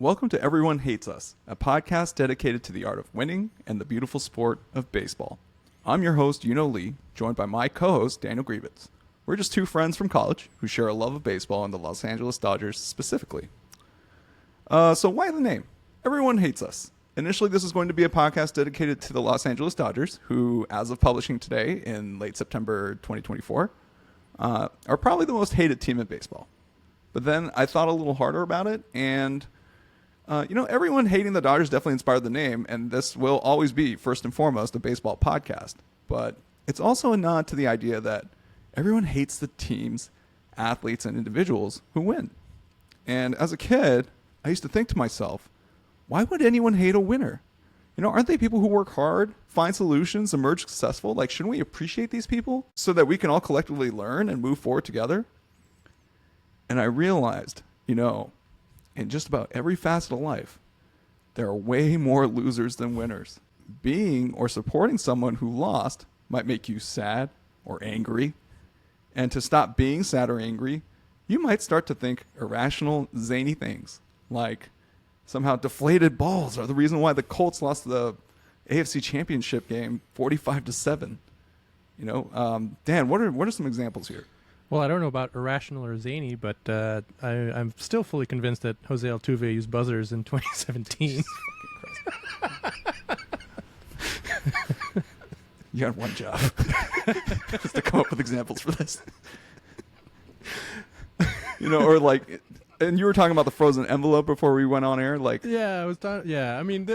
Welcome to Everyone Hates Us, a podcast dedicated to the art of winning and the beautiful sport of baseball. I'm your host, Euno Lee, joined by my co-host, Daniel Grievitz. We're just two friends from college who share a love of baseball and the Los Angeles Dodgers specifically. So why the name? Everyone Hates Us. Initially, this is going to be a podcast dedicated to the Los Angeles Dodgers, who, as of publishing today in late September 2024, are probably the most hated team in baseball. But then I thought a little harder about it, and everyone hating the Dodgers definitely inspired the name, and this will always be, first and foremost, a baseball podcast. But it's also a nod to the idea that everyone hates the teams, athletes, and individuals who win. And as a kid, I used to think to myself, why would anyone hate a winner? Aren't they people who work hard, find solutions, emerge successful? Shouldn't we appreciate these people so that we can all collectively learn and move forward together? And I realized, in just about every facet of life, there are way more losers than winners. Being or supporting someone who lost might make you sad or angry. And to stop being sad or angry, you might start to think irrational, zany things, like somehow deflated balls are the reason why the Colts lost the AFC Championship game 45-7. Dan, what are some examples here? Well, I don't know about irrational or zany, but I'm still fully convinced that Jose Altuve used buzzers in 2017. You had one job. Just to come up with examples for this. And you were talking about the frozen envelope before we went on air. Yeah, I was talking. Yeah, I mean,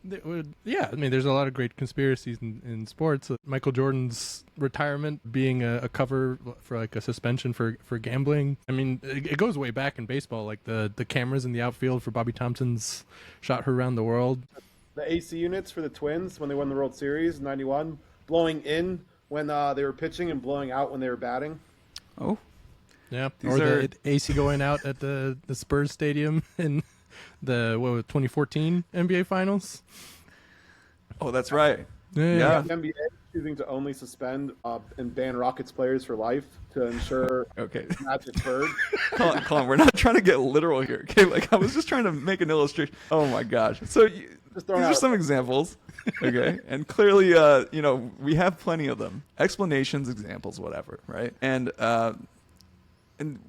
there's a lot of great conspiracies in sports. Michael Jordan's retirement being a cover for a suspension for gambling. I mean, it goes way back in baseball, like the cameras in the outfield for Bobby Thompson's shot heard around the world. The AC units for the Twins when they won the World Series in '91, blowing in when they were pitching and blowing out when they were batting. Oh. Yeah, the AC going out at the Spurs stadium in the 2014 NBA Finals. Oh, that's right. Yeah. The NBA choosing to only suspend and ban Rockets players for life to ensure match deferred. Collin, we're not trying to get literal here. Okay, I was just trying to make an illustration. Oh my gosh. So these are some examples. Okay, and clearly, we have plenty of them. Explanations, examples, whatever, right? And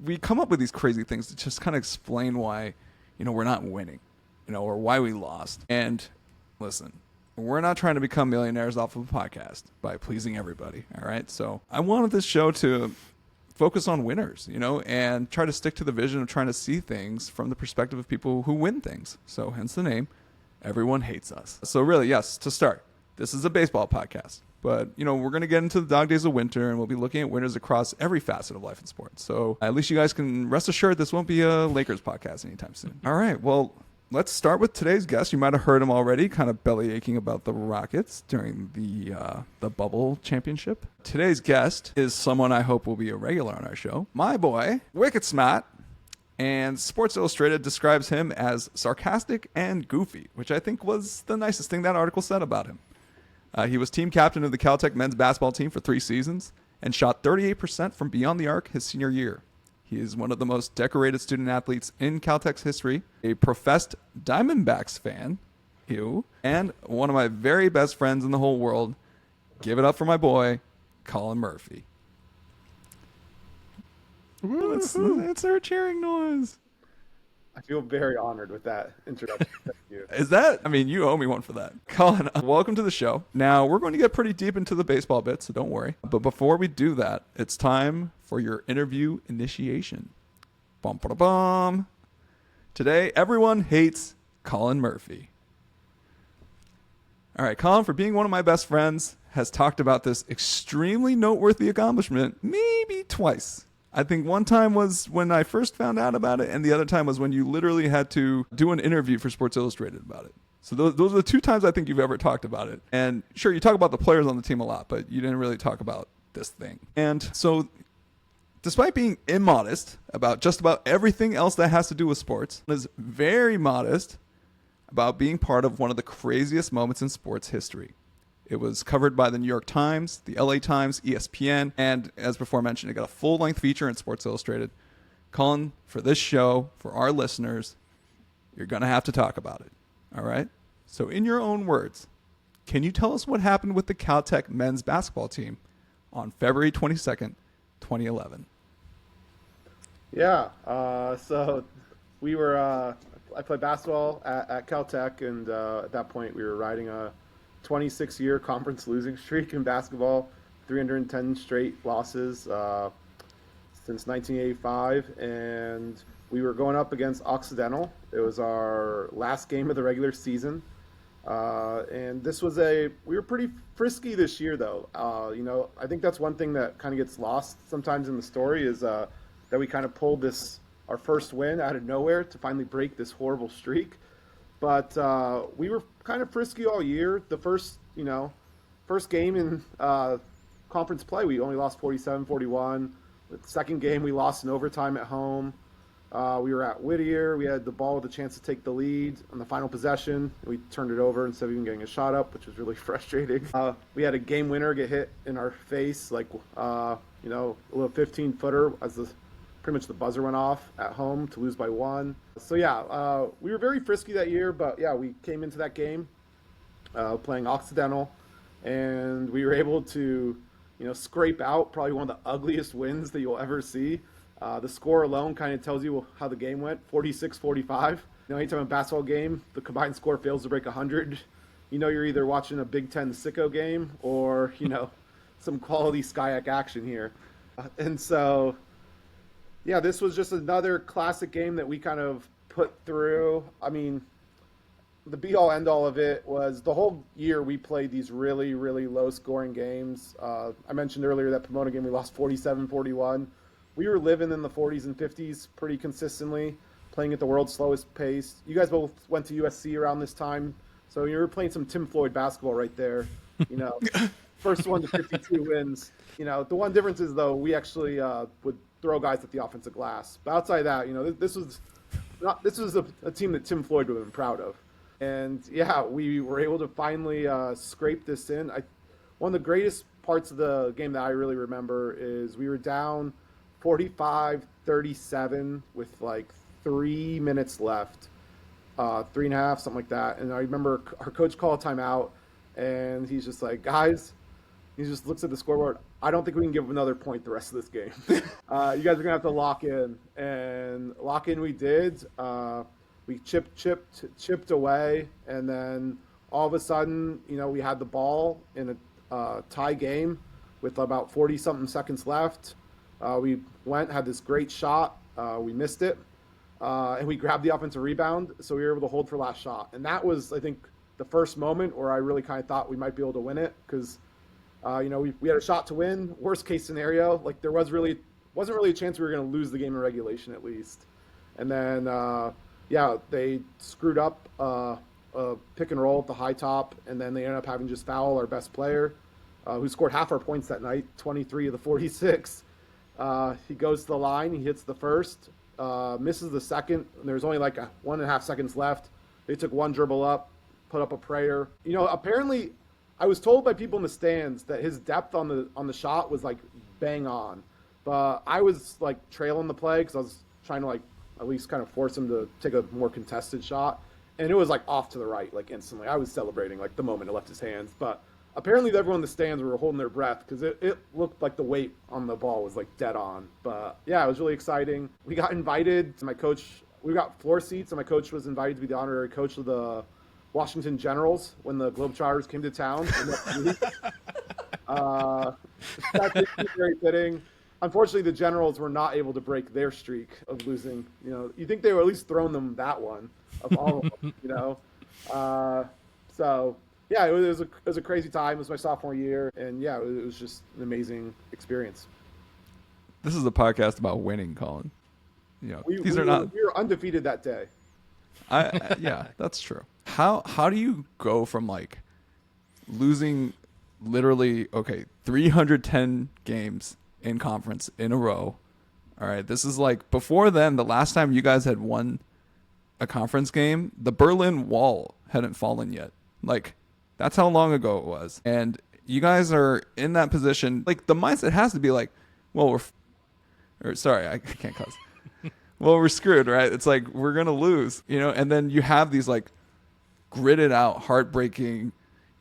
we come up with these crazy things to just kind of explain why, we're not winning, or why we lost. And listen, we're not trying to become millionaires off of a podcast by pleasing everybody, all right? So I wanted this show to focus on winners, and try to stick to the vision of trying to see things from the perspective of people who win things. So hence the name, Everyone Hates Us. So really, yes, to start, this is a baseball podcast. But, we're going to get into the dog days of winter, and we'll be looking at winners across every facet of life and sports. So at least you guys can rest assured this won't be a Lakers podcast anytime soon. All right, well, let's start with today's guest. You might have heard him already, kind of belly aching about the Rockets during the bubble championship. Today's guest is someone I hope will be a regular on our show. My boy, Wicked Smart. And Sports Illustrated describes him as sarcastic and goofy, which I think was the nicest thing that article said about him. He was team captain of the Caltech men's basketball team for 3 seasons and shot 38% from beyond the arc his senior year. He is one of the most decorated student athletes in Caltech's history, a professed Diamondbacks fan, and one of my very best friends in the whole world. Give it up for my boy, Collin Murphy. It's our cheering noise. I feel very honored with that introduction. Thank you. You owe me one for that. Collin, welcome to the show. Now, we're going to get pretty deep into the baseball bit, so don't worry. But before we do that, it's time for your interview initiation. Bum, ba, bum. Today, everyone hates Collin Murphy. All right, Collin, for being one of my best friends, has talked about this extremely noteworthy accomplishment maybe twice. I think one time was when I first found out about it, and the other time was when you literally had to do an interview for Sports Illustrated about it. So those are the 2 times I think you've ever talked about it. And sure, you talk about the players on the team a lot, but you didn't really talk about this thing. And so despite being immodest about just about everything else that has to do with sports, is very modest about being part of one of the craziest moments in sports history. It was covered by the New York Times, the LA Times, ESPN, and as before mentioned, it got a full-length feature in Sports Illustrated. Collin, for this show, for our listeners, you're going to have to talk about it. All right? So in your own words, can you tell us what happened with the Caltech men's basketball team on February 22nd, 2011? Yeah. So we were. I played basketball at Caltech, and at that point we were riding a 26-year conference losing streak in basketball, 310 straight losses since 1985, and we were going up against Occidental. It was our last game of the regular season, and we were pretty frisky this year, though. I think that's one thing that kind of gets lost sometimes in the story is that we kind of pulled our first win out of nowhere to finally break this horrible streak. But we were kind of frisky all year. The first game in conference play, we only lost 47-41. The second game, we lost in overtime at home. We were at Whittier. We had the ball with a chance to take the lead on the final possession. We turned it over instead of even getting a shot up, which was really frustrating. We had a game winner get hit in our face, a little 15-footer as pretty much the buzzer went off at home to lose by 1. So yeah, we were very frisky that year, but yeah, we came into that game playing Occidental, and we were able to, scrape out probably one of the ugliest wins that you'll ever see. The score alone kind of tells you how the game went, 46-45. Anytime a basketball game, the combined score fails to break 100, you're either watching a Big Ten sicko game or, some quality SCIAC action here. And so, yeah, this was just another classic game that we kind of put through. I mean, the be-all, end-all of it was the whole year we played these really, really low-scoring games. I mentioned earlier that Pomona game we lost 47-41. We were living in the 40s and 50s pretty consistently, playing at the world's slowest pace. You guys both went to USC around this time, so you were playing some Tim Floyd basketball right there. First one to 52 wins. The one difference is, though, we actually would throw guys at the offensive glass. But outside of that, this was a team that Tim Floyd would have been proud of. And yeah, we were able to finally scrape this in. One of the greatest parts of the game that I really remember is we were down 45-37 with 3 minutes left, 3.5, something like that. And I remember our coach called a timeout, and he's just like, guys, he just looks at the scoreboard. I don't think we can give another point the rest of this game. You guys are going to have to lock in. And lock in we did. We chipped away. And then all of a sudden, we had the ball in a tie game with about 40-something seconds left. We had this great shot. We missed it. And we grabbed the offensive rebound. So we were able to hold for last shot. And that was, I think, the first moment where I really kind of thought we might be able to win it because we had a shot to win. Worst case scenario, there wasn't really a chance we were going to lose the game in regulation at least. And then, they screwed up a pick and roll at the high top, and then they ended up having to just foul our best player, who scored half our points that night, 23 of the 46. He goes to the line, he hits the first, misses the second, and there's only 1.5 seconds left. They took one dribble up, put up a prayer. Apparently, I was told by people in the stands that his depth on the shot was bang on, but I was trailing the play because I was trying to at least kind of force him to take a more contested shot, and it was off to the right instantly. I was celebrating the moment it left his hands, but apparently everyone in the stands were holding their breath because it looked like the weight on the ball was dead on. But yeah, it was really exciting. We got invited. We got floor seats, and my coach was invited to be the honorary coach of the Washington Generals when the Globetrotters came to town. That's very fitting. Unfortunately, the Generals were not able to break their streak of losing. You think they were at least throwing them that one of all of them, So yeah, it was a crazy time. It was my sophomore year, and yeah, it was just an amazing experience. This is a podcast about winning, Collin. We were undefeated that day. Yeah, that's true. How do you go from losing literally 310 games in conference in a row? All right, this is before then. The last time you guys had won a conference game, the Berlin Wall hadn't fallen yet. That's how long ago it was, and you guys are in that position. The mindset has to be well, sorry, I can't cuss. well, we're screwed, right? It's like we're gonna lose, and then you have these like gritted out, heartbreaking,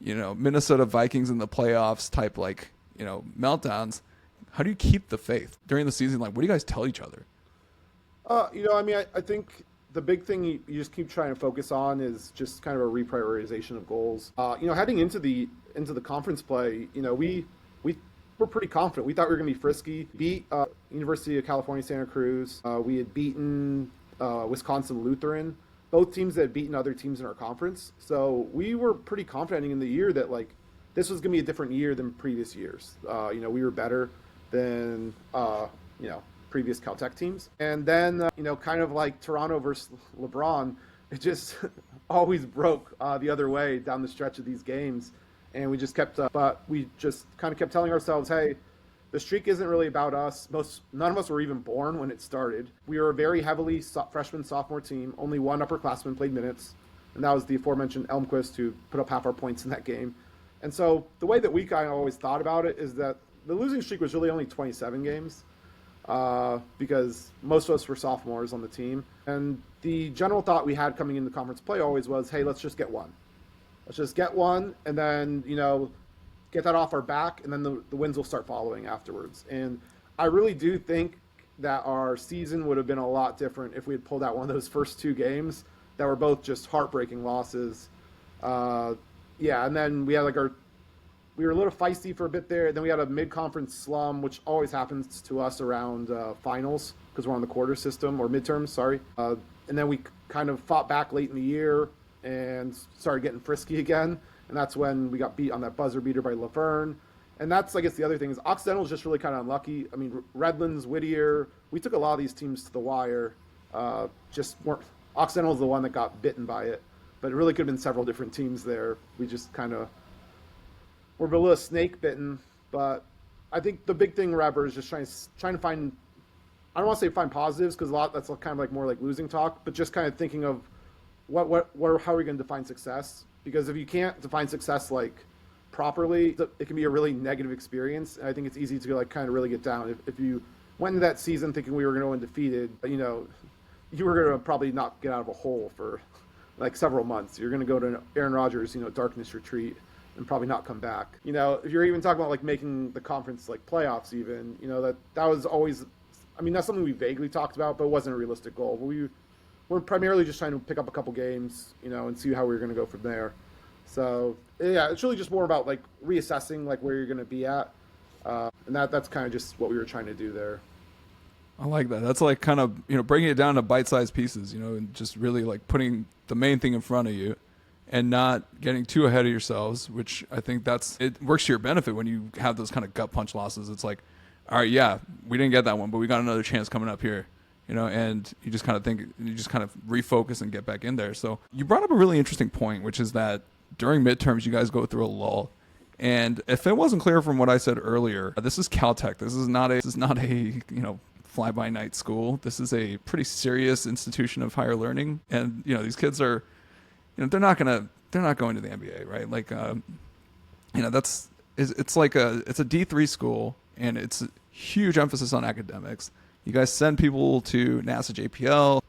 Minnesota Vikings in the playoffs type like meltdowns. How do you keep the faith during the season? Like, what do you guys tell each other? I think the big thing you just keep trying to focus on is just kind of a reprioritization of goals. Heading into the conference play, we were pretty confident. We thought we were going to be frisky. Beat University of California, Santa Cruz. We had beaten Wisconsin Lutheran, both teams that had beaten other teams in our conference. So we were pretty confident in the year that like this was going to be a different year than previous years. We were better than previous Caltech teams. And then, kind of like Toronto versus LeBron, it just always broke the other way down the stretch of these games. And we just kept, but we just kind of kept telling ourselves, hey, the streak isn't really about us. None of us were even born when it started. We were a very heavily freshman, sophomore team. Only one upperclassman played minutes, and that was the aforementioned Elmquist, who put up half our points in that game. And so the way that we kind of always thought about it is that the losing streak was really only 27 games. Because most of us were sophomores on the team. And the general thought we had coming into conference play always was, hey, let's just get one. Let's just get one, and then, get that off our back, and then the wins will start following afterwards. And I really do think that our season would have been a lot different if we had pulled out one of those first two games that were both just heartbreaking losses. And then we had we were a little feisty for a bit there. Then we had a mid-conference slum, which always happens to us around finals because we're on the quarter system, or midterms, sorry. And then we kind of fought back late in the year and started getting frisky again. And that's when we got beat on that buzzer beater by Laverne. And that's, I guess, the other thing is Occidental is just really kind of unlucky. I mean, Redlands, Whittier, we took a lot of these teams to the wire. Occidental is the one that got bitten by it. But it really could have been several different teams there. We just kind of... We're a little snake bitten, but I think the big thing, Rapper, is just trying to find. I don't want to say find positives because a lot that's kind of like more like losing talk, but just kind of thinking of how are we going to define success? Because if you can't define success like properly, it can be a really negative experience. And I think it's easy to like kind of really get down. If you went into that season thinking we were going to go undefeated, you were going to probably not get out of a hole for like several months. You're going to go to an Aaron Rodgers, darkness retreat, and probably not come back. If you're even talking about like making the conference like playoffs even, that was always, that's something we vaguely talked about, but it wasn't a realistic goal. We're primarily just trying to pick up a couple games, and see how we're going to go from there. So yeah, it's really just more about like reassessing like where you're going to be at. And that's kind of just what we were trying to do there. I like that. That's like kind of, breaking it down to bite-sized pieces, and just really like putting the main thing in front of you. And not getting too ahead of yourselves, which I think it works to your benefit when you have those kind of gut punch losses. It's like, all right, yeah, we didn't get that one, but we got another chance coming up here, and you just kind of refocus and get back in there. So you brought up a really interesting point, which is that during midterms, you guys go through a lull. And if it wasn't clear from what I said earlier, this is Caltech. This is not a fly-by-night school. This is a pretty serious institution of higher learning. And, these kids are, they're not going to the NBA, right? Like, it's a D3 school, and it's a huge emphasis on academics. You guys send people to NASA JPL,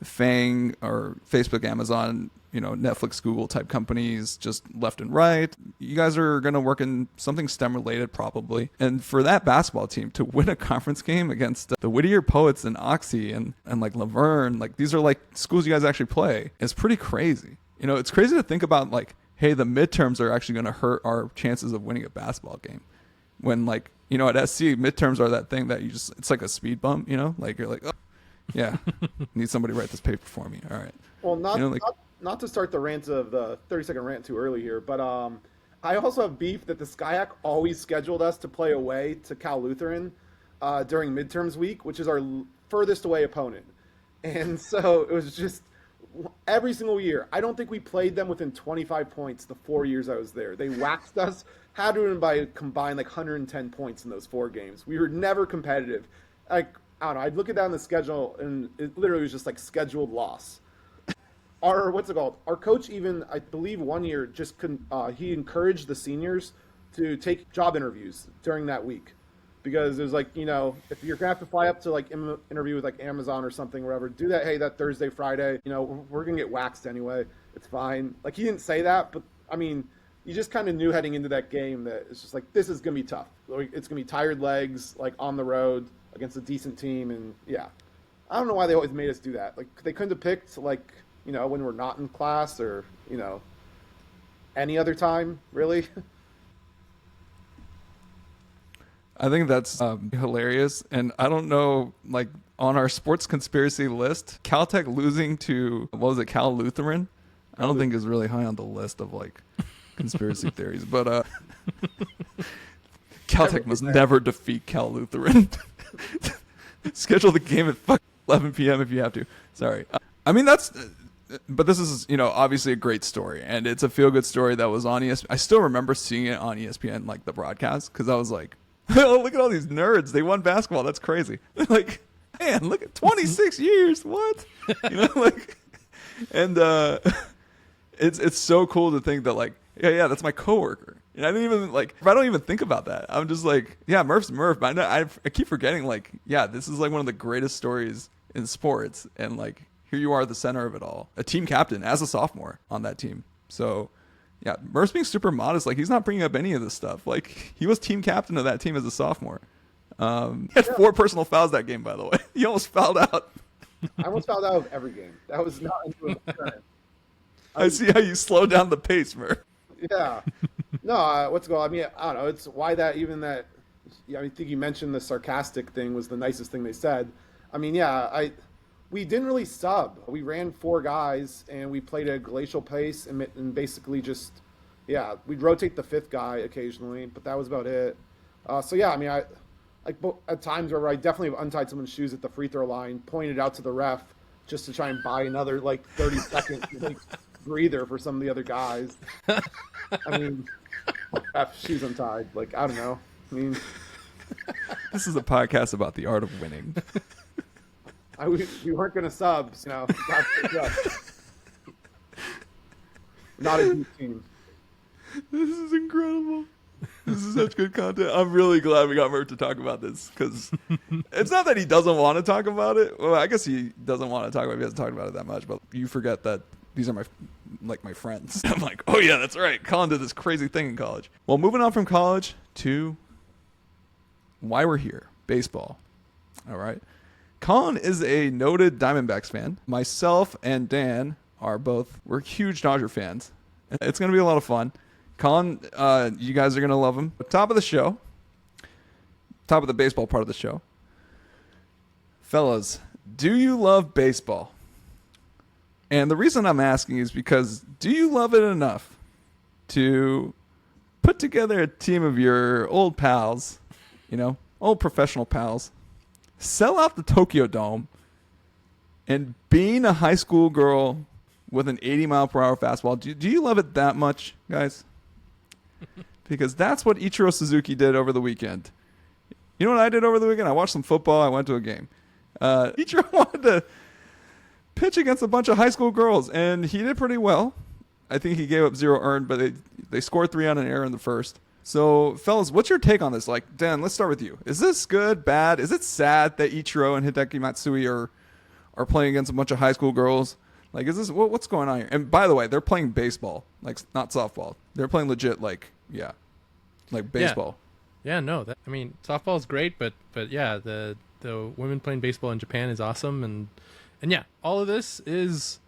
FANG, or Facebook, Amazon, Netflix, Google type companies, just left and right. You guys are going to work in something STEM related probably. And for that basketball team to win a conference game against the Whittier Poets and Oxy and like Laverne, like these are like schools you guys actually play, is pretty crazy. It's crazy to think about like, hey, the midterms are actually going to hurt our chances of winning a basketball game. When like, at SC, midterms are that thing that it's like a speed bump, like you're like, oh, yeah, need somebody to write this paper for me. All right. Well, not to start the rant of the 30-second rant too early here, but I also have beef that the SCIAC always scheduled us to play away to Cal Lutheran during midterms week, which is our furthest away opponent. And so it was just every single year. I don't think we played them within 25 points the 4 years I was there. They waxed us, had to win by combined like 110 points in those 4 games. We were never competitive. Like, I don't know, I'd look at that on the schedule, and it literally was just like scheduled loss. Our coach even, I believe one year, he encouraged the seniors to take job interviews during that week because there's like, if you're gonna have to fly up to like interview with like Amazon or something, or whatever, do that. Hey, that Thursday, Friday, we're gonna get waxed anyway. It's fine. Like he didn't say that, but I mean, you just kind of knew heading into that game that it's just like, this is gonna be tough. Like, it's gonna be tired legs, like on the road against a decent team, and yeah, I don't know why they always made us do that. Like they couldn't have picked like when we're not in class or any other time, really. I think that's hilarious. And I don't know, like on our sports conspiracy list, Caltech losing to, what was it, Cal Lutheran? I don't think is really high on the list of like conspiracy theories. But Caltech must never defeat Cal Lutheran. Schedule the game at 11 p.m. if you have to. Sorry. I mean, but this is, obviously a great story. And it's a feel-good story that was on ESPN. I still remember seeing it on ESPN, like the broadcast, because I was like, oh, look at all these nerds. They won basketball. That's crazy. Like, man, look at 26 years. What? And it's so cool to think that like, yeah, that's my coworker. And I didn't even I don't even think about that. I'm just like, yeah, Murph's Murph. But I keep forgetting like, yeah, this is like one of the greatest stories in sports. And like, here you are, the center of it all. A team captain as a sophomore on that team. So yeah, Murph's being super modest. Like he's not bringing up any of this stuff. Like he was team captain of that team as a sophomore. He had 4 personal fouls that game, by the way. He almost fouled out. I almost fouled out of every game. That was not into a current. I see how you slowed down the pace, Murph. Yeah. No, what's going on? I mean, I don't know. It's why that even that. Yeah, I think you mentioned the sarcastic thing was the nicest thing they said. I mean, yeah, we didn't really sub. We ran 4 guys and we played at a glacial pace and basically just, yeah, we'd rotate the 5th guy occasionally, but that was about it. So yeah, I mean, at times where I definitely untied someone's shoes at the free throw line, pointed out to the ref just to try and buy another 30 seconds breather for some of the other guys. I mean, shoes untied. I don't know. I mean, this is a podcast about the art of winning. We weren't going to sub, not a deep team. This is incredible. This is such good content. I'm really glad we got Murph to talk about this because it's not that he doesn't want to talk about it. Well, I guess he doesn't want to talk about it. He hasn't talked about it that much, but you forget that these are my friends. I'm like, oh yeah, that's right. Collin did this crazy thing in college. Well, moving on from college to why we're here, baseball. All right. Collin is a noted Diamondbacks fan. Myself and Dan we're huge Dodger fans. It's going to be a lot of fun. Collin, you guys are going to love him. Top of the baseball part of the show. Fellas, do you love baseball? And the reason I'm asking is because do you love it enough to put together a team of your old pals, old professional pals, sell out the Tokyo Dome, and being a high school girl with an 80-mile-per-hour fastball, do you love it that much, guys? Because that's what Ichiro Suzuki did over the weekend. You know what I did over the weekend? I watched some football. I went to a game. Ichiro wanted to pitch against a bunch of high school girls, and he did pretty well. I think he gave up 0 earned, but they scored 3 on an error in the first. So, fellas, what's your take on this? Dan, let's start with you. Is this good, bad? Is it sad that Ichiro and Hideki Matsui are playing against a bunch of high school girls? Is this what's going on here? And by the way, they're playing baseball, not softball. They're playing legit, baseball. Yeah, no. Softball is great, but yeah, the women playing baseball in Japan is awesome, and yeah, all of this is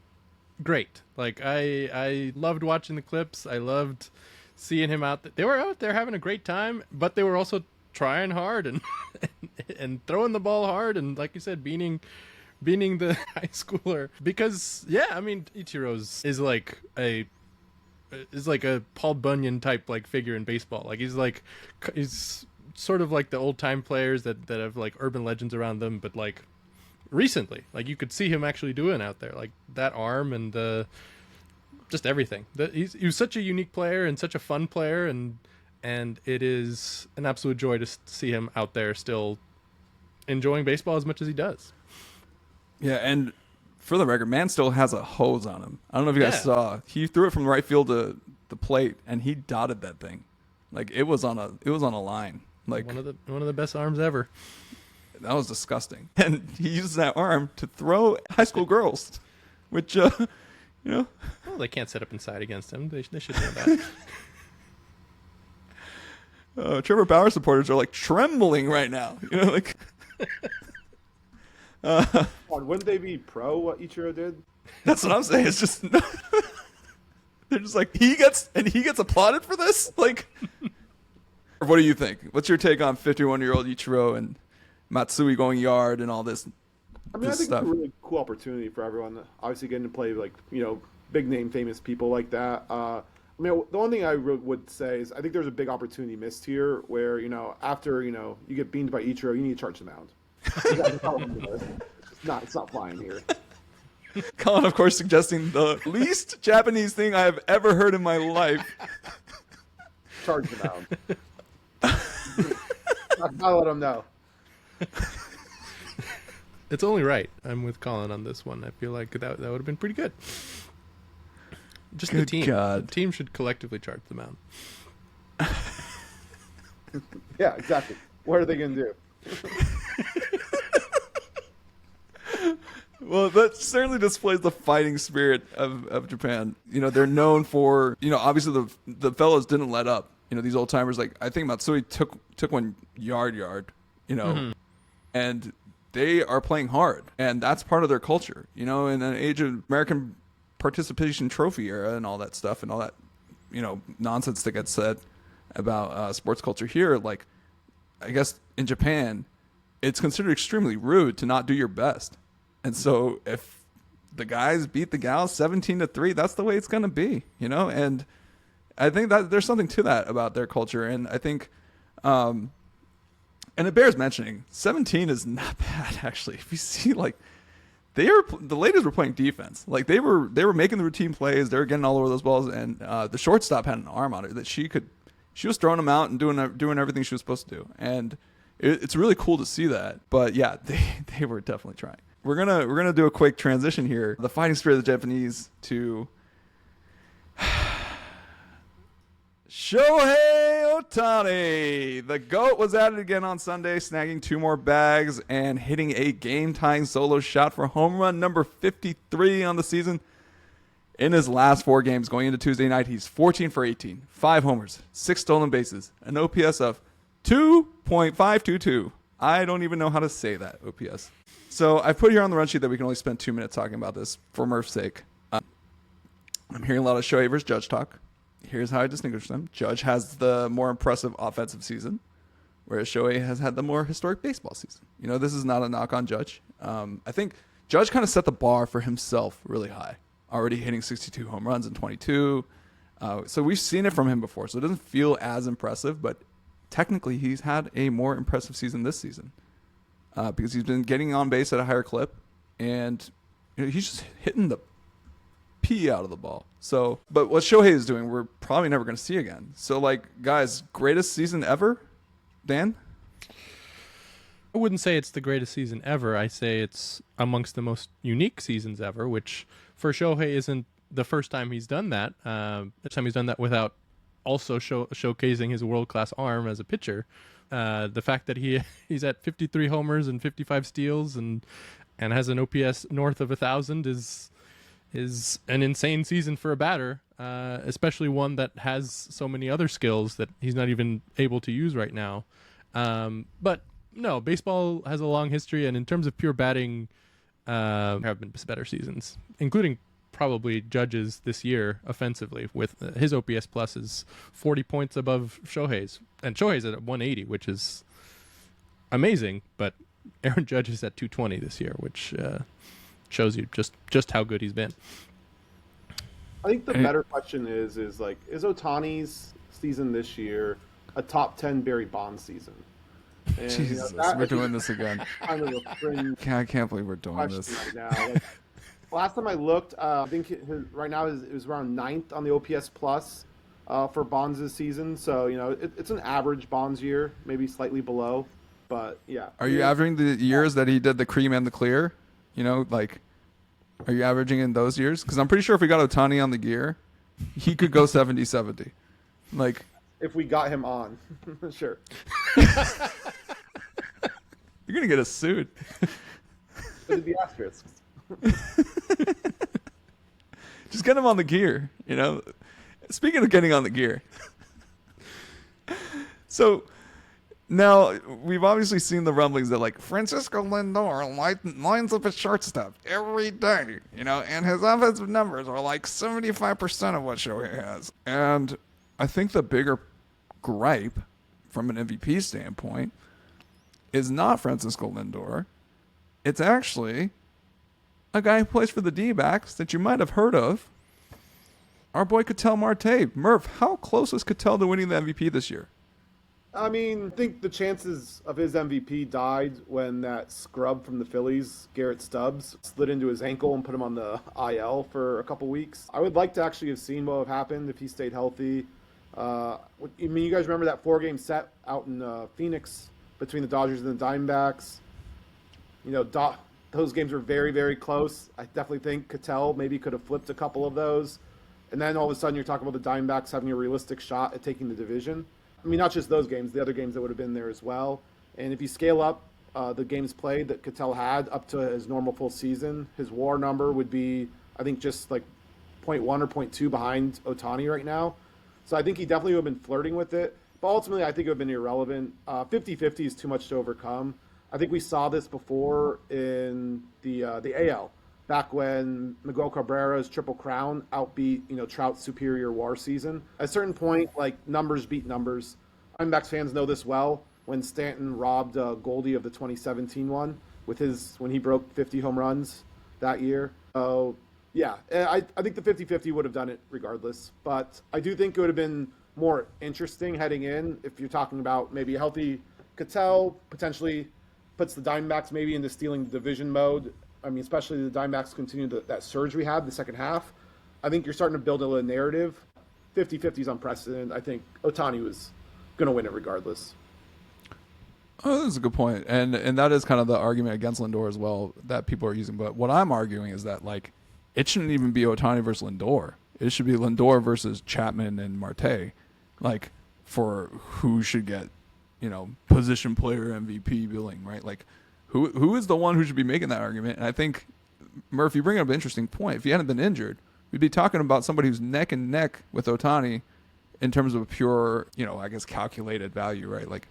great. I loved watching the clips. I loved seeing him out. They were out there having a great time, but they were also trying hard and and throwing the ball hard, and like you said, beating the high schooler. Because Ichiro's is like a Paul Bunyan type figure in baseball. He's sort of like the old time players that have urban legends around them, but recently, you could see him actually doing out there, that arm and just everything. He was such a unique player and such a fun player, and it is an absolute joy to see him out there still enjoying baseball as much as he does. Yeah, and for the record, man still has a hose on him. I don't know if you guys saw. He threw it from right field to the plate, and he dotted that thing. It was on a line. Like one of the best arms ever. That was disgusting. And he uses that arm to throw high school girls, which Well, they can't set up inside against him. They should know that. Trevor Bauer supporters are like trembling right now. Like. Wouldn't they be pro what Ichiro did? That's what I'm saying. It's just they're just like he gets applauded for this. Like, what do you think? What's your take on 51-year-old Ichiro and Matsui going yard and all this? I think stuff. it's a really cool opportunity for everyone. Obviously, getting to play big name, famous people like that. The one thing I would say is I think there's a big opportunity missed here, where after you get beamed by Ichiro, you need to charge the mound. It's not flying here. Collin, of course, suggesting the least Japanese thing I have ever heard in my life. Charge the mound. I'll let them know. It's only right. I'm with Collin on this one. I feel like that would have been pretty good. Just Good the team. God. The team should collectively charge the mound. Yeah, exactly. What are they going to do? Well, that certainly displays the fighting spirit of Japan. They're known for, obviously the fellows didn't let up. These old timers, like I think Matsui took one yard, and they are playing hard, and that's part of their culture. In an age of American participation trophy era and all that stuff and all that, nonsense that gets said about sports culture here. Like, I guess in Japan, it's considered extremely rude to not do your best. And so if the guys beat the gals 17-3, that's the way it's going to be, and I think that there's something to that about their culture. And I think, and it bears mentioning 17 is not bad, actually. If you see, like, the ladies were playing defense. Like they were making the routine plays. They were getting all over those balls. And the shortstop had an arm on her that she was throwing them out and doing everything she was supposed to do. And it's really cool to see that. But yeah, they were definitely trying. We're gonna do a quick transition here. The fighting spirit of the Japanese to Shohei Ohtani. The GOAT was at it again on Sunday, snagging 2 more bags and hitting a game-tying solo shot for home run number 53 on the season. In his last 4 games going into Tuesday night, he's 14 for 18, 5 homers, 6 stolen bases, an OPS of 2.522. I don't even know how to say that OPS. So I put here on the run sheet that we can only spend 2 minutes talking about this for Murph's sake. I'm hearing a lot of Shohei versus Judge talk. Here's how I distinguish them. Judge has the more impressive offensive season, whereas Shohei has had the more historic baseball season. This is not a knock on Judge. I think Judge kind of set the bar for himself really high, already hitting 62 home runs in 22. So we've seen it from him before, so it doesn't feel as impressive, but technically he's had a more impressive season this season because he's been getting on base at a higher clip, and he's just hitting the pee out of the ball. So, but what Shohei is doing, we're probably never going to see again. So, like, guys, greatest season ever, Dan? I wouldn't say it's the greatest season ever. I say it's amongst the most unique seasons ever, which for Shohei isn't the first time he's done that. The time he's done that without also showcasing his world-class arm as a pitcher. The fact that he's at 53 homers and 55 steals and has an OPS north of 1,000 is an insane season for a batter, especially one that has so many other skills that he's not even able to use right now. But no, baseball has a long history, and in terms of pure batting, there have been better seasons, including probably Judge's this year offensively. With his OPS plus is 40 points above Shohei's, and Shohei's at 180, which is amazing. But Aaron Judge is at 220 this year, which shows you just how good he's been. I think the better question is Ohtani's season this year a top 10 Barry Bonds season? And, Jesus, we're doing this again. Kind of a fringe I can't believe we're doing this right now. Last time I looked, I think right now it was around 9th on the OPS plus for Bonds' season. So it's an average Bonds year, maybe slightly below, but yeah. Are you averaging the years that he did the cream and the clear? Are you averaging in those years? Because I'm pretty sure if we got Ohtani on the gear, he could go 70-70. if we got him on. Sure. You're gonna get us sued. It'd be asterisks. Just get him on the gear, you know. Speaking of getting on the gear, so now we've obviously seen the rumblings that like Francisco Lindor lines up his shortstop every day, you know, and his offensive numbers are like 75% of what Shohei has. And I think the bigger gripe from an MVP standpoint is not Francisco Lindor. It's actually a guy who plays for the D-backs that you might have heard of. Our boy Ketel Marte. Murph, how close was Ketel to winning the MVP this year? I mean, I think the chances of his MVP died when that scrub from the Phillies, Garrett Stubbs, slid into his ankle and put him on the IL for a couple weeks. I would like to actually have seen what would have happened if he stayed healthy. I mean, you guys remember that 4-game set out in Phoenix between the Dodgers and the Diamondbacks? You know, those games were very, very close. I definitely think Ketel maybe could have flipped a couple of those. And then all of a sudden you're talking about the Diamondbacks having a realistic shot at taking the division. I mean, not just those games, the other games that would have been there as well. And if you scale up the games played that Ketel had up to his normal full season, his WAR number would be, I think, just like 0.1 or 0.2 behind Ohtani right now. So I think he definitely would have been flirting with it. But ultimately, I think it would have been irrelevant. 50-50 is too much to overcome. I think we saw this before in the AL, back when Miguel Cabrera's Triple Crown outbeat, you know, Trout's superior WAR season. At a certain point, like, numbers beat numbers. Diamondbacks fans know this well. When Stanton robbed Goldie of the 2017 one when he broke 50 home runs that year. So, yeah, I think the 50-50 would have done it regardless. But I do think it would have been more interesting heading in if you're talking about maybe a healthy Ketel potentially puts the Diamondbacks maybe into stealing the division mode. I mean, especially the Diamondbacks continue that surge we had the second half. I think you're starting to build a narrative. 50-50 is unprecedented. I think Ohtani was going to win it regardless. Oh, that's a good point. And that is kind of the argument against Lindor as well that people are using. But what I'm arguing is that, like, it shouldn't even be Ohtani versus Lindor. It should be Lindor versus Chapman and Marte, like, for who should get, you know, position player MVP billing, right? Like, who is the one who should be making that argument? And I think, Murph, you bring up an interesting point. If he hadn't been injured, we'd be talking about somebody who's neck and neck with Ohtani in terms of pure, you know, I guess calculated value, right? Like,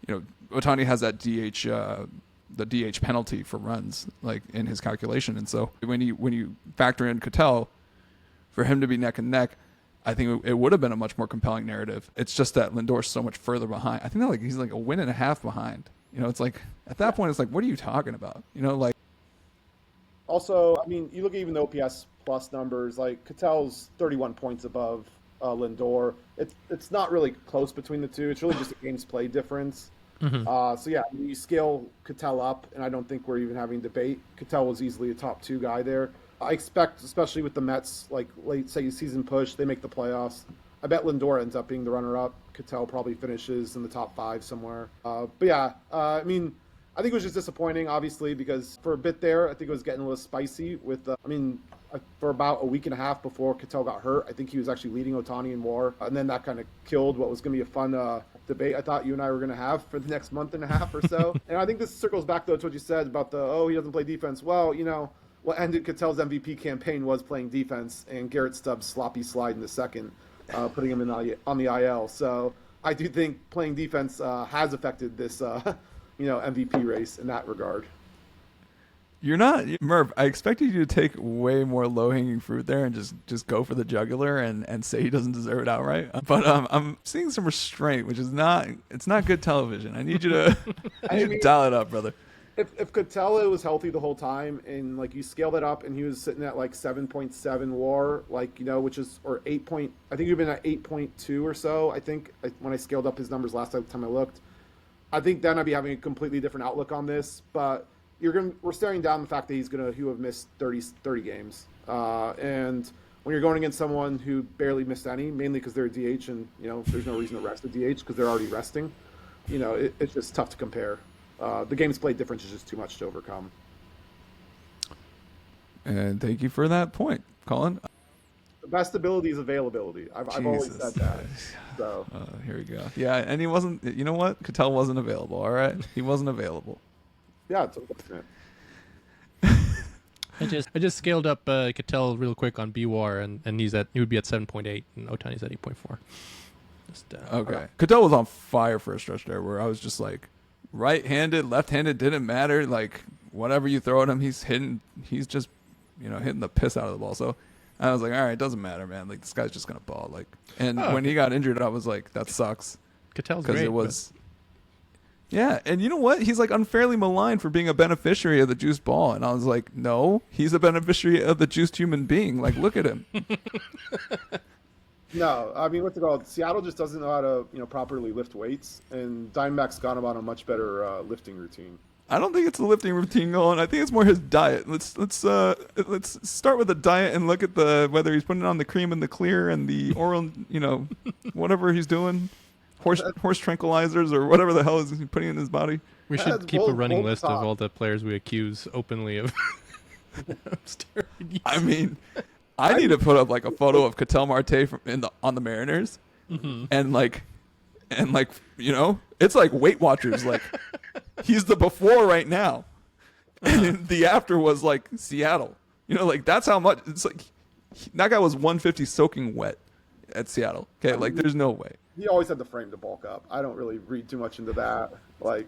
you know, Ohtani has that the DH penalty for runs, like, in his calculation. And so when you factor in Ketel, for him to be neck and neck, I think it would have been a much more compelling narrative. It's just that Lindor's so much further behind. I think that, like, he's like a win and a half behind. You know, it's like, at that point, it's like, what are you talking about? You know, like. Also, I mean, you look at even the OPS plus numbers, like Ketel's 31 points above Lindor. It's not really close between the two. It's really just a games played difference. Mm-hmm. So yeah, you scale Ketel up, and I don't think we're even having debate. Ketel was easily a top 2 guy there. I expect, especially with the Mets, like late season push, they make the playoffs. I bet Lindor ends up being the runner-up. Ketel probably finishes in the top 5 somewhere. But yeah, I mean, I think it was just disappointing, obviously, because for a bit there, I think it was getting a little spicy with, for about a week and a half before Ketel got hurt, I think he was actually leading Ohtani in WAR. And then that kind of killed what was going to be a fun debate I thought you and I were going to have for the next month and a half or so. And I think this circles back, though, to what you said about he doesn't play defense. Well, you know, what ended Ketel's MVP campaign was playing defense, and Garrett Stubbs' sloppy slide in the second, putting him on the IL. So I do think playing defense has affected this, MVP race in that regard. You're not, Murph, I expected you to take way more low-hanging fruit there and just go for the jugular and say he doesn't deserve it outright. But I'm seeing some restraint, which is not good television. I need you to, dial it up, brother. If Ketel was healthy the whole time, and like you scale that up, and he was sitting at like 7.7 WAR, like, you know, which is, or 8 point, I think he'd been at 8.2 or so. I think when I scaled up his numbers last time I looked, I think then I'd be having a completely different outlook on this. But we're staring down the fact that he will have missed 30 games, and when you're going against someone who barely missed any, mainly because they're a DH, and, you know, there's no reason to rest a DH because they're already resting. You know, it's just tough to compare. The game's played difference is just too much to overcome. And thank you for that point, Collin. best ability is availability. I've always said that. So here we go. Yeah, and he wasn't. You know what? Cattell wasn't available. All right, he wasn't available. Yeah, it's unfortunate. I just scaled up Cattell real quick on BWAR, and he would be at 7.8, and Ohtani's at 8.4. Okay, Cattell was on fire for a stretch there, where I was just like, right-handed, left-handed didn't matter. Like whatever you throw at him, he's hitting. He's just, hitting the piss out of the ball. So I was like, all right, it doesn't matter, man. Like this guy's just gonna ball. Like, and when he got injured, I was like, that sucks. Cattell's great. It was. Yeah, and you know what? He's like unfairly maligned for being a beneficiary of the juiced ball, and I was like, no, he's a beneficiary of the juiced human being. Like, look at him. No, I mean, what's it called? Seattle just doesn't know how to, properly lift weights, and Diamondbacks got him on a much better lifting routine. I don't think it's the lifting routine going. I think it's more his diet. Let's start with the diet and look at whether he's putting on the cream and the clear and the oral, whatever he's doing. Horse tranquilizers or whatever the hell is he putting in his body. We should keep a running list of all the players we accuse openly of steroid use. I mean, I need to put up like a photo of Ketel Marte on the Mariners, and it's like Weight Watchers. Like he's the before right now, and the after was like Seattle. Like that's how much it's like. That guy was 150 soaking wet at Seattle. Okay, like there's no way. He always had the frame to bulk up. I don't really read too much into that. Like,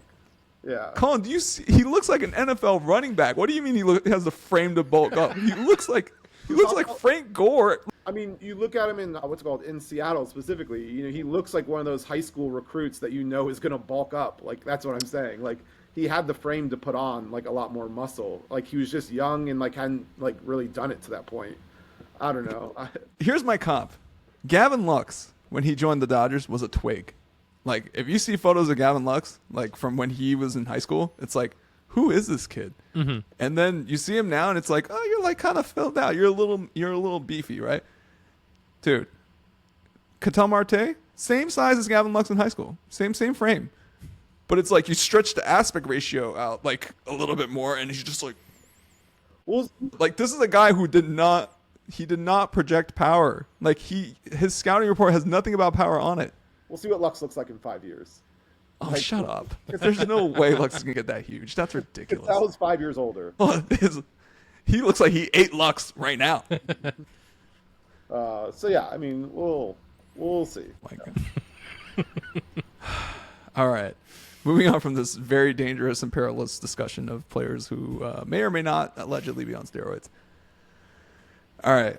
yeah. Colin, do you see? He looks like an NFL running back. What do you mean he has the frame to bulk up? He looks like Frank Gore. I mean, you look at him in Seattle specifically. He looks like one of those high school recruits that is going to bulk up. Like that's what I'm saying. Like he had the frame to put on like a lot more muscle. Like he was just young and like hadn't like really done it to that point. I don't know. Here's my comp. Gavin Lux, when he joined the Dodgers, was a twig. Like, if you see photos of Gavin Lux, like, from when he was in high school, it's like, who is this kid? Mm-hmm. And then you see him now, and it's like, oh, you're, like, kind of filled out. You're a little beefy, right? Dude, Ketel Marte, same size as Gavin Lux in high school. Same frame. But it's like you stretch the aspect ratio out, like, a little bit more, and he's just like... Well, like, this is a guy who did not project power. Like his scouting report has nothing about power on it. We'll see what Lux looks like in 5 years. Oh, shut up. There's no way Lux is going to get that huge. That's ridiculous. That was 5 years older. He looks like he ate Lux right now. So yeah, I mean, we'll see. My God. All right. Moving on from this very dangerous and perilous discussion of players who may or may not allegedly be on steroids. All right,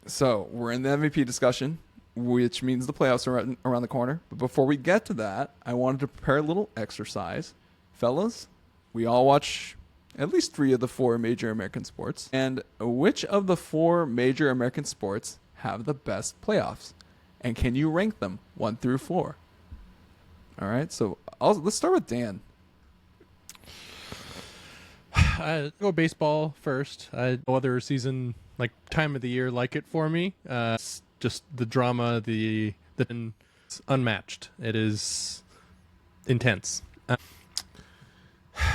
so we're in the MVP discussion, which means the playoffs are around the corner. But before we get to that, I wanted to prepare a little exercise. Fellas, we all watch at least 3 of the 4 major American sports. And which of the 4 major American sports have the best playoffs? And can you rank them 1 through 4? All right, so let's start with Dan. I go baseball first. No other season, like time of the year, like it for me. It's just the drama, it's unmatched. It is intense.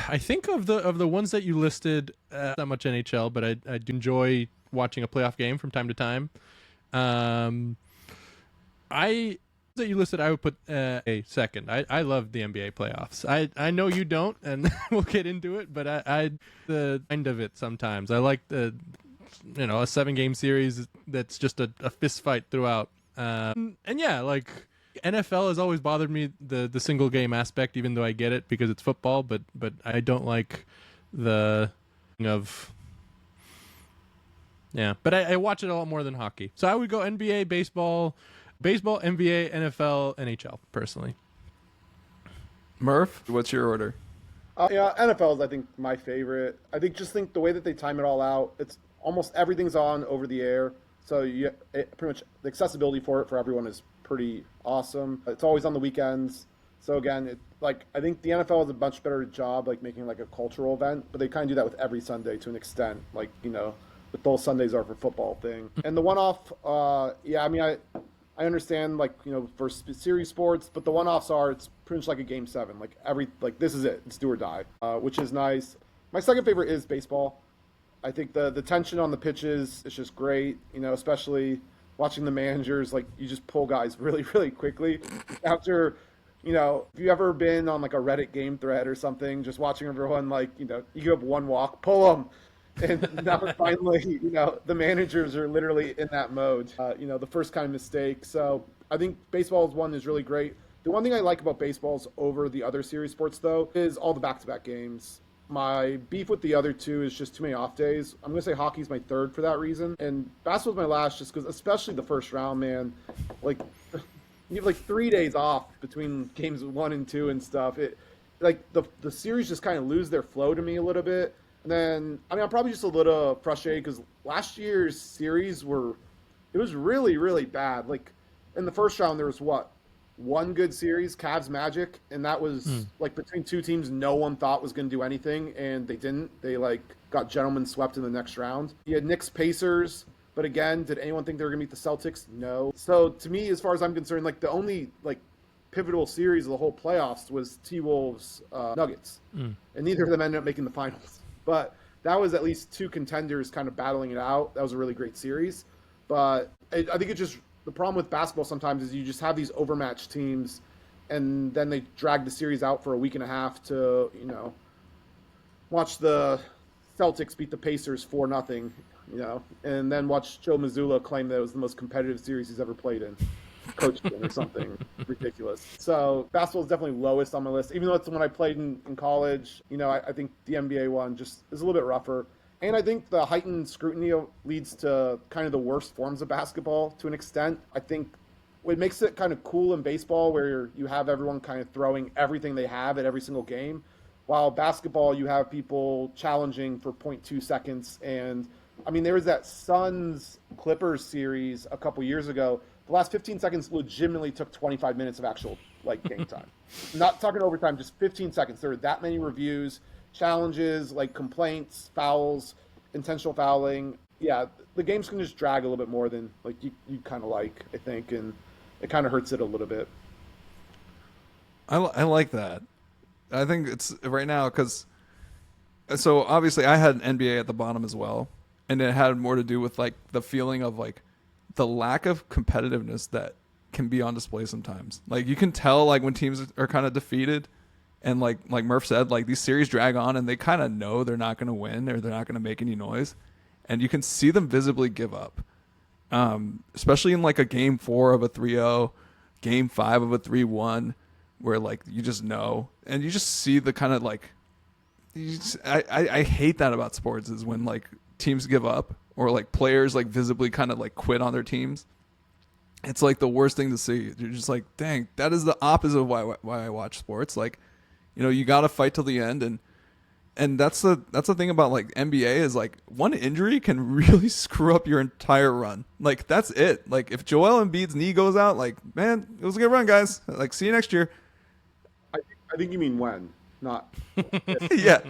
I think of the ones that you listed, not much NHL, but I do enjoy watching a playoff game from time to time. That you listed, I would put a second. I love the NBA playoffs. I know you don't, and we'll get into it, but I the end of it sometimes. I like a 7-game series that's just a fist fight throughout. And yeah, like NFL has always bothered me, the single game aspect, even though I get it because it's football, but I don't like the of but I watch it a lot more than hockey. So I would go NBA, baseball, NBA, NFL, NHL, personally. Murph, what's your order? NFL is, I think, my favorite. I think the way that they time it all out, it's almost everything's on over the air. So pretty much the accessibility for everyone is pretty awesome. It's always on the weekends. So again, I think the NFL does a much better job making a cultural event, but they kind of do that with every Sunday to an extent. But those Sundays are for football thing. And the one-off, I understand, for series sports, but the one-offs it's pretty much like a Game 7. This is it. It's do or die, which is nice. My second favorite is baseball. I think the tension on the pitches is just great, especially watching the managers, like you just pull guys really, really quickly after, if you've ever been on like a Reddit game thread or something, just watching everyone like, you give up one walk, pull them. And now finally, the managers are literally in that mode, the first kind of mistake. So I think baseball's one is really great. The one thing I like about baseballs over the other series sports, though, is all the back-to-back games. My beef with the other two is just too many off days. I'm going to say hockey's my third for that reason. And basketball's my last just because, especially the first round, man, like, you have like 3 days off between games 1 and 2 and stuff. The series just kind of lose their flow to me a little bit. And then, I'm probably just a little frustrated because last year's series it was really, really bad. Like, in the first round, there was one good series, Cavs Magic, and that was like between two teams no one thought was going to do anything, and they didn't. They got gentlemen swept in the next round. You had Knicks Pacers, but again, did anyone think they were going to meet the Celtics? No. So to me, as far as I'm concerned, the only pivotal series of the whole playoffs was T-Wolves Nuggets, and neither of them ended up making the finals. But that was at least two contenders kind of battling it out. That was a really great series. But I think the problem with basketball sometimes is you just have these overmatched teams, and then they drag the series out for a week and a half to, watch the Celtics beat the Pacers 4-0, and then watch Joe Mazzulla claim that it was the most competitive series he's ever played in, coached in or something ridiculous. So basketball is definitely lowest on my list, even though it's the one I played in college. I think the NBA one just is a little bit rougher. And I think the heightened scrutiny leads to kind of the worst forms of basketball to an extent. I think what makes it kind of cool in baseball where you have everyone kind of throwing everything they have at every single game, while basketball you have people challenging for 0.2 seconds. And there was that Suns Clippers series a couple years ago. The last 15 seconds legitimately took 25 minutes of actual game time. Not talking overtime, just 15 seconds. There were that many reviews, challenges, complaints, fouls, intentional fouling. Yeah, the games can just drag a little bit more than you kind of I think, and it kind of hurts it a little bit. I like that. I think it's right now because so obviously I had an NBA at the bottom as well, and it had more to do with the feeling of the lack of competitiveness that can be on display sometimes. You can tell when teams are kind of defeated. And like Murph said, these series drag on and they kind of know they're not going to win or they're not going to make any noise. And you can see them visibly give up, especially in a game 4 of a 3-0, game 5 of a 3-1, where you just know. And you just see the kind of I hate that about sports is when teams give up or players visibly kind of quit on their teams. It's the worst thing to see. You're just dang, that is the opposite of why I watch sports. You got to fight till the end, and that's the thing about NBA is one injury can really screw up your entire run. That's it. If Joel Embiid's knee goes out, man, it was a good run, guys. See you next year. I think you mean when, not yeah.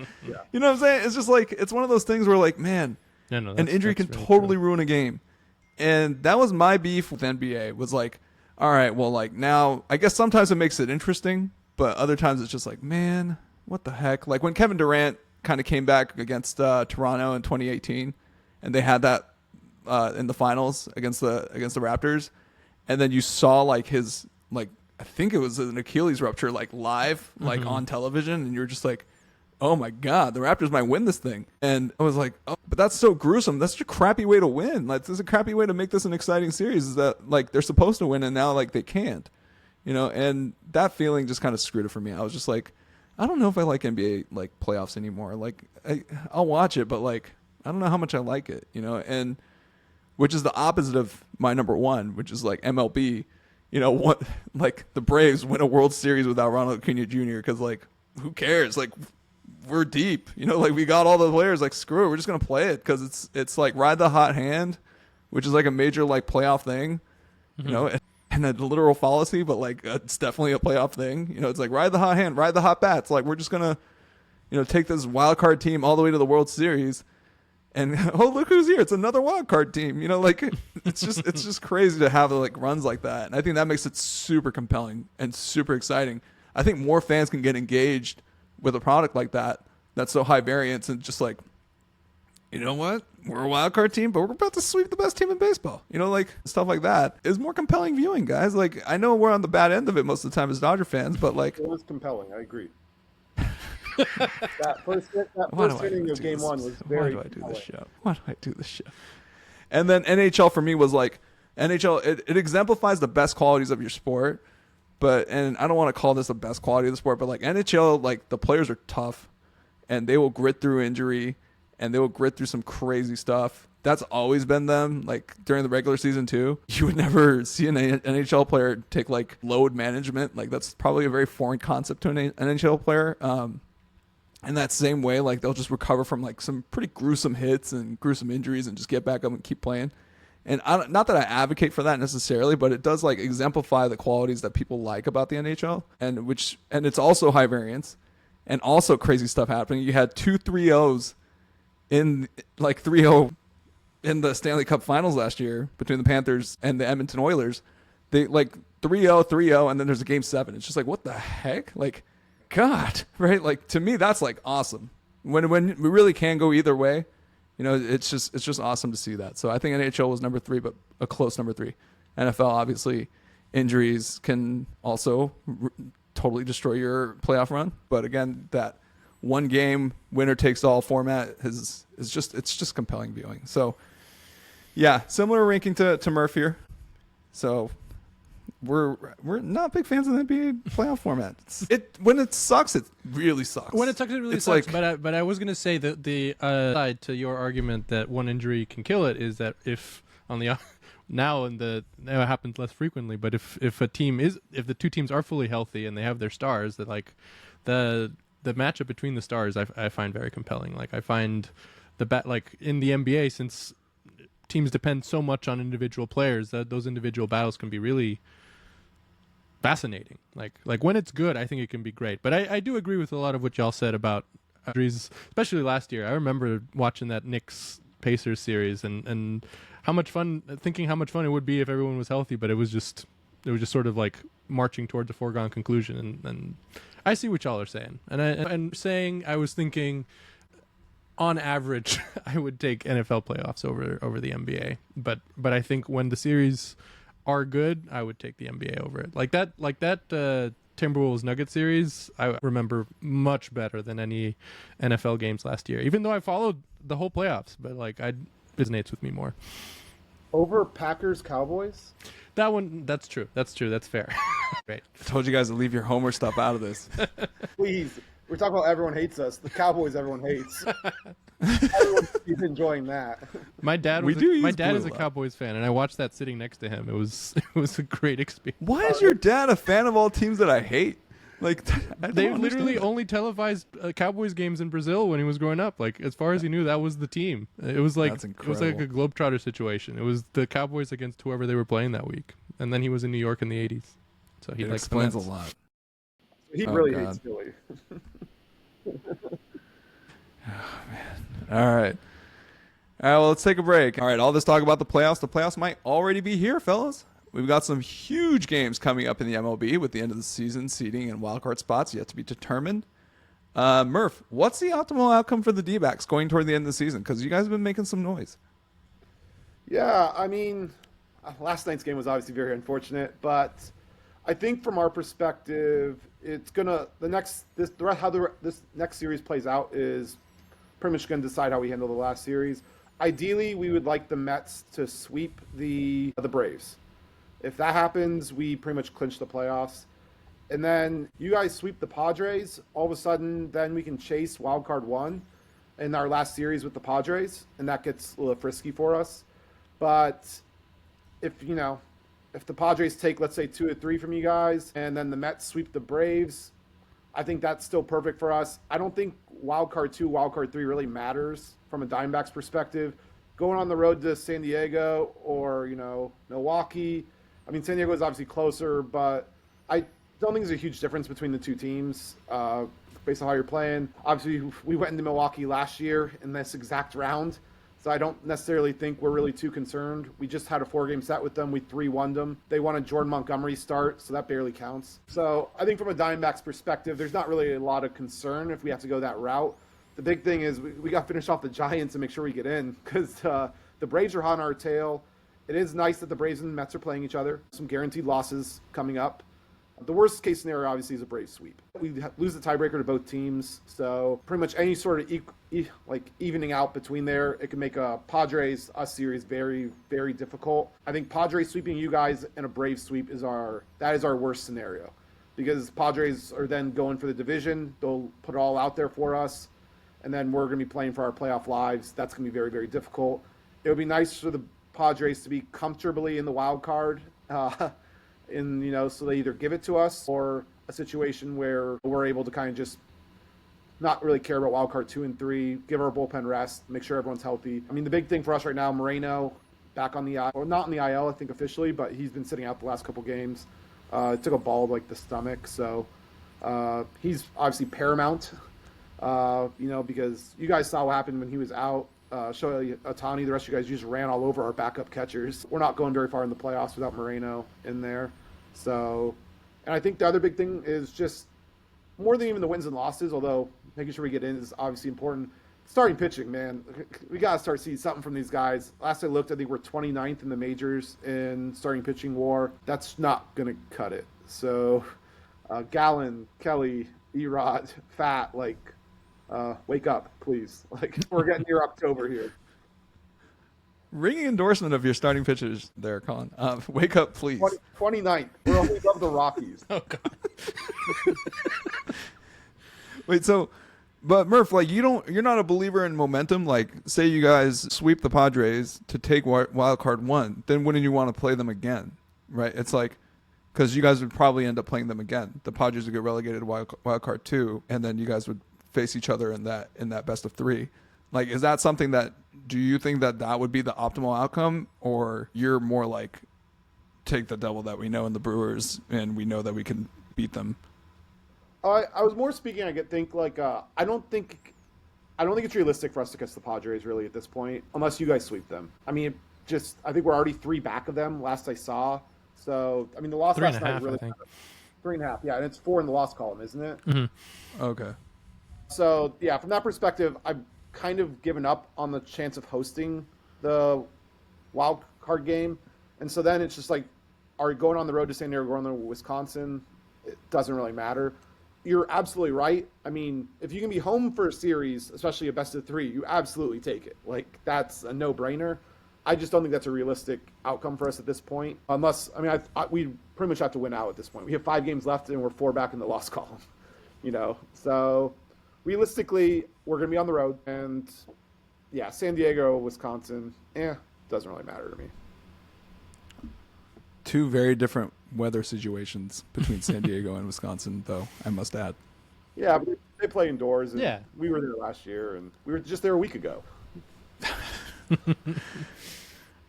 You know what I'm saying? It's just it's one of those things where man, an injury can really totally ruin a game, and that was my beef with NBA. Was all right, well, now I guess sometimes it makes it interesting. But other times it's just man, what the heck? When Kevin Durant kind of came back against Toronto in 2018, and they had that in the finals against the Raptors, and then you saw his I think it was an Achilles rupture live on television, and you're just oh my God, the Raptors might win this thing. And I was oh, but that's so gruesome. That's such a crappy way to win. This is a crappy way to make this an exciting series. Is that they're supposed to win and now they can't. And that feeling just kind of screwed it for me. I was just I don't know if I like NBA playoffs anymore. I'll watch it, but I don't know how much I like it, and which is the opposite of my number one, which is MLB. What the Braves win a World Series without Ronald Acuna Jr. because who cares? We're deep, we got all the players. Screw it, we're just gonna play it because it's ride the hot hand, which is a major playoff thing, and a literal fallacy, but it's definitely a playoff thing. It's ride the hot hand, ride the hot bats. We're just gonna, take this wild card team all the way to the World Series, and oh look who's here! It's another wild card team. It's just crazy to have runs like that, and I think that makes it super compelling and super exciting. I think more fans can get engaged with a product like that that's so high variance and just you know what? We're a wild card team, but we're about to sweep the best team in baseball. You know, like stuff like that is more compelling viewing, guys. Like I know we're on the bad end of it most of the time as Dodger fans, but like it was compelling. I agree. that first inning of game one was very. Why do I do this show? Why do I do this show? And then NHL for me was like NHL. It exemplifies the best qualities of your sport, and I don't want to call this the best quality of the sport, but like NHL, like the players are tough, and they will grit through injury. And they will grit through some crazy stuff. That's always been them. Like during the regular season too, you would never see an NHL player take like load management. Like that's probably a very foreign concept to an NHL player. In that same way, like they'll just recover from like some pretty gruesome hits and gruesome injuries and just get back up and keep playing. And not that I advocate for that necessarily, but it does like exemplify the qualities that people like about the NHL, and it's also high variance and also crazy stuff happening. You had 2 3-0s in like 3-0 in the Stanley Cup Finals last year between the Panthers and the Edmonton Oilers. They like 3-0, 3-0, and then there's a game 7. It's just like, what the heck? Like, God, right? Like to me, that's like awesome. When we really can go either way, you know, it's just awesome to see that. So I think NHL was number 3, but a close number 3. NFL, obviously, injuries can also totally destroy your playoff run. But again, that one game winner takes all format is just compelling viewing. So yeah, similar ranking to Murph here. So we're not big fans of the NBA playoff format. When it sucks, it really sucks. When it sucks, it really sucks. Like, but I was gonna say that the side to your argument that one injury can kill it is that if on the now it happens less frequently, but if the 2 teams are fully healthy and they have their stars, that like the matchup between the stars I find very compelling. Like I find like in the NBA, since teams depend so much on individual players, that those individual battles can be really fascinating. Like when it's good, I think it can be great. But I do agree with a lot of what y'all said about injuries, especially last year. I remember watching that Knicks Pacers series and how much fun it would be if everyone was healthy, but it was just sort of like marching towards a foregone conclusion. And I see what y'all are saying, and I was thinking, on average, I would take NFL playoffs over the NBA. But I think when the series are good, I would take the NBA over it. Like that Timberwolves Nuggets series, I remember much better than any NFL games last year. Even though I followed the whole playoffs, but like it resonates with me more. Over Packers Cowboys? That one, that's true. That's fair. Great. I told you guys to leave your Homer stuff out of this. Please. We're talking about everyone hates us. The Cowboys everyone hates. Everyone's enjoying that. My dad is a Cowboys fan, and I watched that sitting next to him. It was a great experience. Why is your dad a fan of all teams that I hate? Like they literally only televised Cowboys games in Brazil when he was growing up. Like as far as he knew, that was the team. It was like a Globetrotter situation. It was the Cowboys against whoever they were playing that week, and then he was in New York in the '80s. So he explains a lot. He really hates Philly. Oh, man. All right. Well, let's take a break. All right, all this talk about the playoffs. The playoffs might already be here, fellas. We've got some huge games coming up in the MLB with the end of the season, seeding and wildcard spots yet to be determined. Murph, what's the optimal outcome for the D-backs going toward the end of the season? Because you guys have been making some noise. Yeah, I mean, last night's game was obviously very unfortunate, but I think from our perspective, it's gonna this next series plays out is pretty much gonna decide how we handle the last series. Ideally, we would like the Mets to sweep the Braves. If that happens, we pretty much clinch the playoffs. And then you guys sweep the Padres, all of a sudden, then we can chase wild card 1 in our last series with the Padres, and that gets a little frisky for us. But if the Padres take, let's say, 2 or 3 from you guys, and then the Mets sweep the Braves, I think that's still perfect for us. I don't think wild card 2, wild card 3 really matters from a Diamondbacks perspective. Going on the road to San Diego or, Milwaukee, I mean, San Diego is obviously closer, but I don't think there's a huge difference between the two teams based on how you're playing. Obviously, we went into Milwaukee last year in this exact round, so I don't necessarily think we're really too concerned. We just had a 4-game set with them. We 3-1'd them. They won a Jordan Montgomery start, so that barely counts. So I think from a Diamondbacks perspective, there's not really a lot of concern if we have to go that route. the big thing is we got to finish off the Giants and make sure we get in because the Braves are hot on our tail. It is nice that the Braves and Mets are playing each other. Some guaranteed losses coming up. The worst case scenario, obviously, is a Braves sweep. We lose the tiebreaker to both teams, so pretty much any sort of evening out between there, it can make a Padres-us series very, very difficult. I think Padres sweeping you guys and a Braves sweep is our worst scenario, because Padres are then going for the division. They'll put it all out there for us, and then we're going to be playing for our playoff lives. That's going to be very, very difficult. It would be nice for the Padres to be comfortably in the wild card. So they either give it to us or a situation where we're able to kind of just not really care about wild card 2 and 3, give our bullpen rest, make sure everyone's healthy. I mean, the big thing for us right now, Moreno back on the IL, or not on the IL, I think officially, but he's been sitting out the last couple games. Took a ball to the stomach, so he's obviously paramount. Because you guys saw what happened when he was out. Shohei Ohtani, the rest of you guys just ran all over our backup catchers. We're not going very far in the playoffs without Moreno in there. So, and I think the other big thing is just more than even the wins and losses, although making sure we get in is obviously important. Starting pitching, man. We got to start seeing something from these guys. Last I looked, I think we're 29th in the majors in starting pitching WAR. That's not going to cut it. So, Gallen, Kelly, Erod, Fat, wake up, please. We're getting near October here. Ringing endorsement of your starting pitchers there, Collin. Wake up, please. 29th. We're only above the Rockies. Oh, God. Wait, but Murph, you're not a believer in momentum. Say you guys sweep the Padres to take wild card 1, then wouldn't you want to play them again, right? It's because you guys would probably end up playing them again. The Padres would get relegated to wild card 2, and then you guys would face each other in that best of 3. Is that something do you think that would be the optimal outcome, or you're more take the devil that we know in the Brewers and we know that we can beat them? I was more speaking, I don't think it's realistic for us to catch the Padres really at this point, unless you guys sweep them. I mean, I think we're already 3 back of them last I saw. So, I mean, the loss last night really, I think. 3.5, yeah, and it's 4 in the loss column, isn't it? Mm-hmm. Okay. So, yeah, from that perspective, I've kind of given up on the chance of hosting the wild card game. And so then it's just are we going on the road to San Diego, going on to Wisconsin? It doesn't really matter. You're absolutely right. I mean, if you can be home for a series, especially a best of 3, you absolutely take it. That's a no-brainer. I just don't think that's a realistic outcome for us at this point. Unless, we pretty much have to win out at this point. We have 5 games left and we're 4 back in the loss column. So realistically, we're going to be on the road, and yeah, San Diego, Wisconsin, doesn't really matter to me. 2 very different weather situations between San Diego and Wisconsin, though, I must add. Yeah, but they play indoors, and yeah. We were there last year, and we were just there a week ago.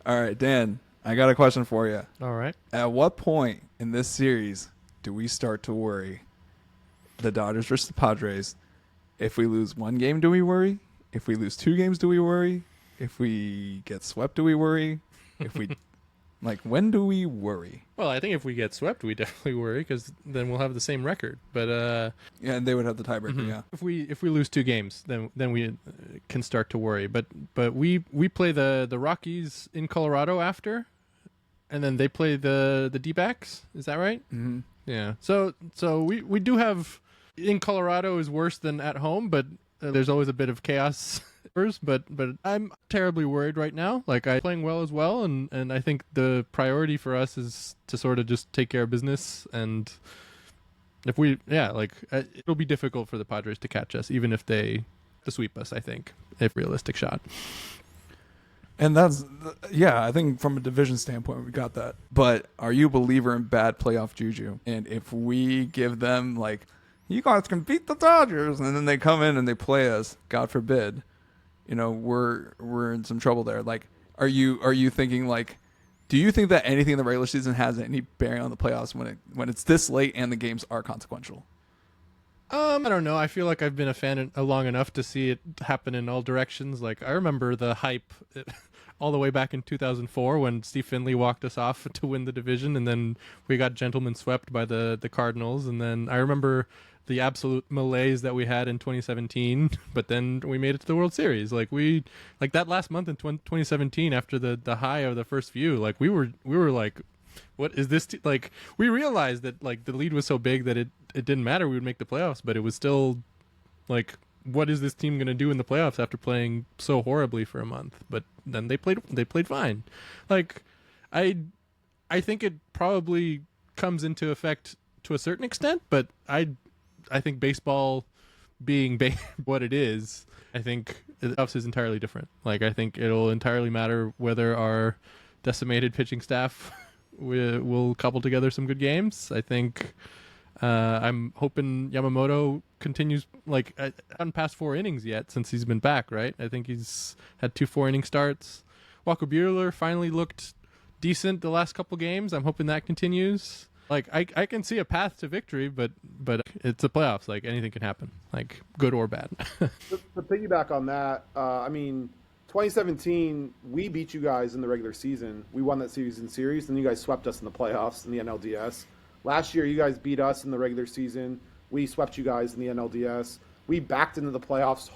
All right, Dan, I got a question for you. All right. At what point in this series do we start to worry? The Dodgers versus the Padres. If we lose 1 game, do we worry? If we lose 2 games, do we worry? If we get swept, do we worry? If we when do we worry? Well, I think if we get swept, we definitely worry, because then we'll have the same record. But yeah, and they would have the tiebreaker. Mm-hmm. Yeah. If we lose 2 games, then we can start to worry. But we play the Rockies in Colorado after, and then they play the D-backs. Is that right? Mm-hmm. Yeah. So we do have. In Colorado is worse than at home, but there's always a bit of chaos. But I'm terribly worried right now. I'm playing well as well, and I think the priority for us is to sort of just take care of business. And if it'll be difficult for the Padres to catch us, even if they sweep us. I think if realistic shot. And I think from a division standpoint, we got that. But are you a believer in bad playoff juju? And if we give them you guys can beat the Dodgers, and then they come in and they play us, God forbid, we're in some trouble there. Are you thinking do you think that anything in the regular season has any bearing on the playoffs when it's this late and the games are consequential? I don't know. I feel like I've been a fan long enough to see it happen in all directions. I remember the hype all the way back in 2004 when Steve Finley walked us off to win the division, and then we got gentlemen swept by the Cardinals. And then I remember the absolute malaise that we had in 2017, but then we made it to the World Series. Like that last month in 2017 after the high of the first few, like we were like, what is this? Like we realized that like the lead was so big that it didn't matter. We would make the playoffs, but it was still like, what is this team going to do in the playoffs after playing so horribly for a month? But then they played fine. Like I think it probably comes into effect to a certain extent, but I think baseball being what it is, I think the playoffs is entirely different. Like I think it'll entirely matter whether our decimated pitching staff will couple together some good games. I think I'm hoping Yamamoto continues. Like I haven't passed 4 innings yet since he's been back, right? I think he's had 2 4-inning starts. Walker Buehler finally looked decent the last couple games. I'm hoping that continues. Like I can see a path to victory, but it's the playoffs. Like anything can happen, like good or bad. To piggyback on that, I mean, 2017 we beat you guys in the regular season. We won that series, and you guys swept us in the playoffs in the NLDS. Last year, you guys beat us in the regular season. We swept you guys in the NLDS. We backed into the playoffs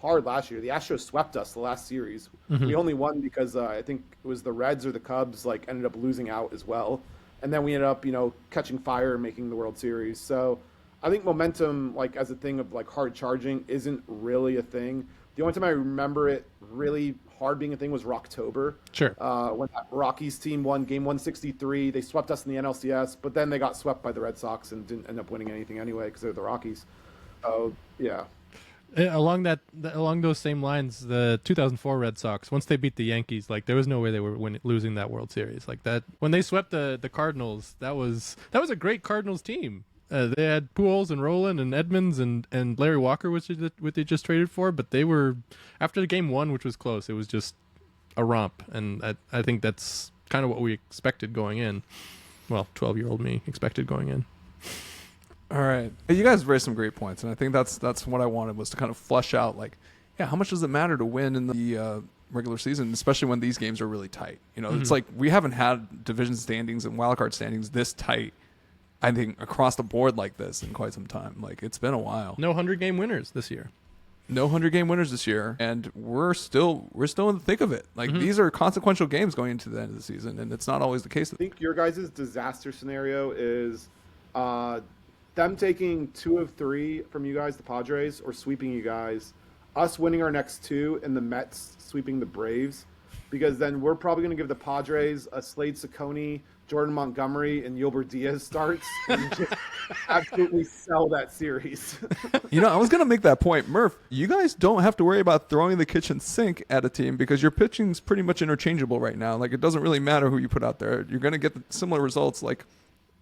hard last year. The Astros swept us the last series. Mm-hmm. We only won because I think it was the Reds or the Cubs like ended up losing out as well. And then we ended up, catching fire and making the World Series. So I think momentum, like as a thing of like hard charging, isn't really a thing. The only time I remember it really hard being a thing was Rocktober. Sure. When that Rockies team won Game 163, they swept us in the NLCS, but then they got swept by the Red Sox and didn't end up winning anything anyway because they're the Rockies. Oh, yeah. Along those same lines, the 2004 Red Sox, once they beat the Yankees, like there was no way they were losing that World Series. Like that when they swept the Cardinals, that was a great Cardinals team. They had Pujols and Roland and Edmonds and Larry Walker, which they just traded for. But they were, after Game 1, which was close, it was just a romp. And I think that's kind of what we expected going in. Well, 12-year-old me expected going in. All right. You guys raised some great points, and I think that's what I wanted, was to kind of flesh out, like, yeah, how much does it matter to win in the regular season, especially when these games are really tight? Mm-hmm. It's like we haven't had division standings and wildcard standings this tight, I think, across the board like this in quite some time. Like, it's been a while. No 100-game winners this year. No 100-game winners this year, and we're still in the thick of it. Like, these are consequential games going into the end of the season, and it's not always the case. I think your guys' disaster scenario is them taking 2 of 3 from you guys, the Padres, or sweeping you guys, us winning our next 2, and the Mets sweeping the Braves, because then we're probably going to give the Padres a Slade Ciccone, Jordan Montgomery, and Yolbert Diaz starts and just absolutely sell that series. I was going to make that point. Murph, you guys don't have to worry about throwing the kitchen sink at a team because your pitching's pretty much interchangeable right now. Like, it doesn't really matter who you put out there. You're going to get similar results. Like,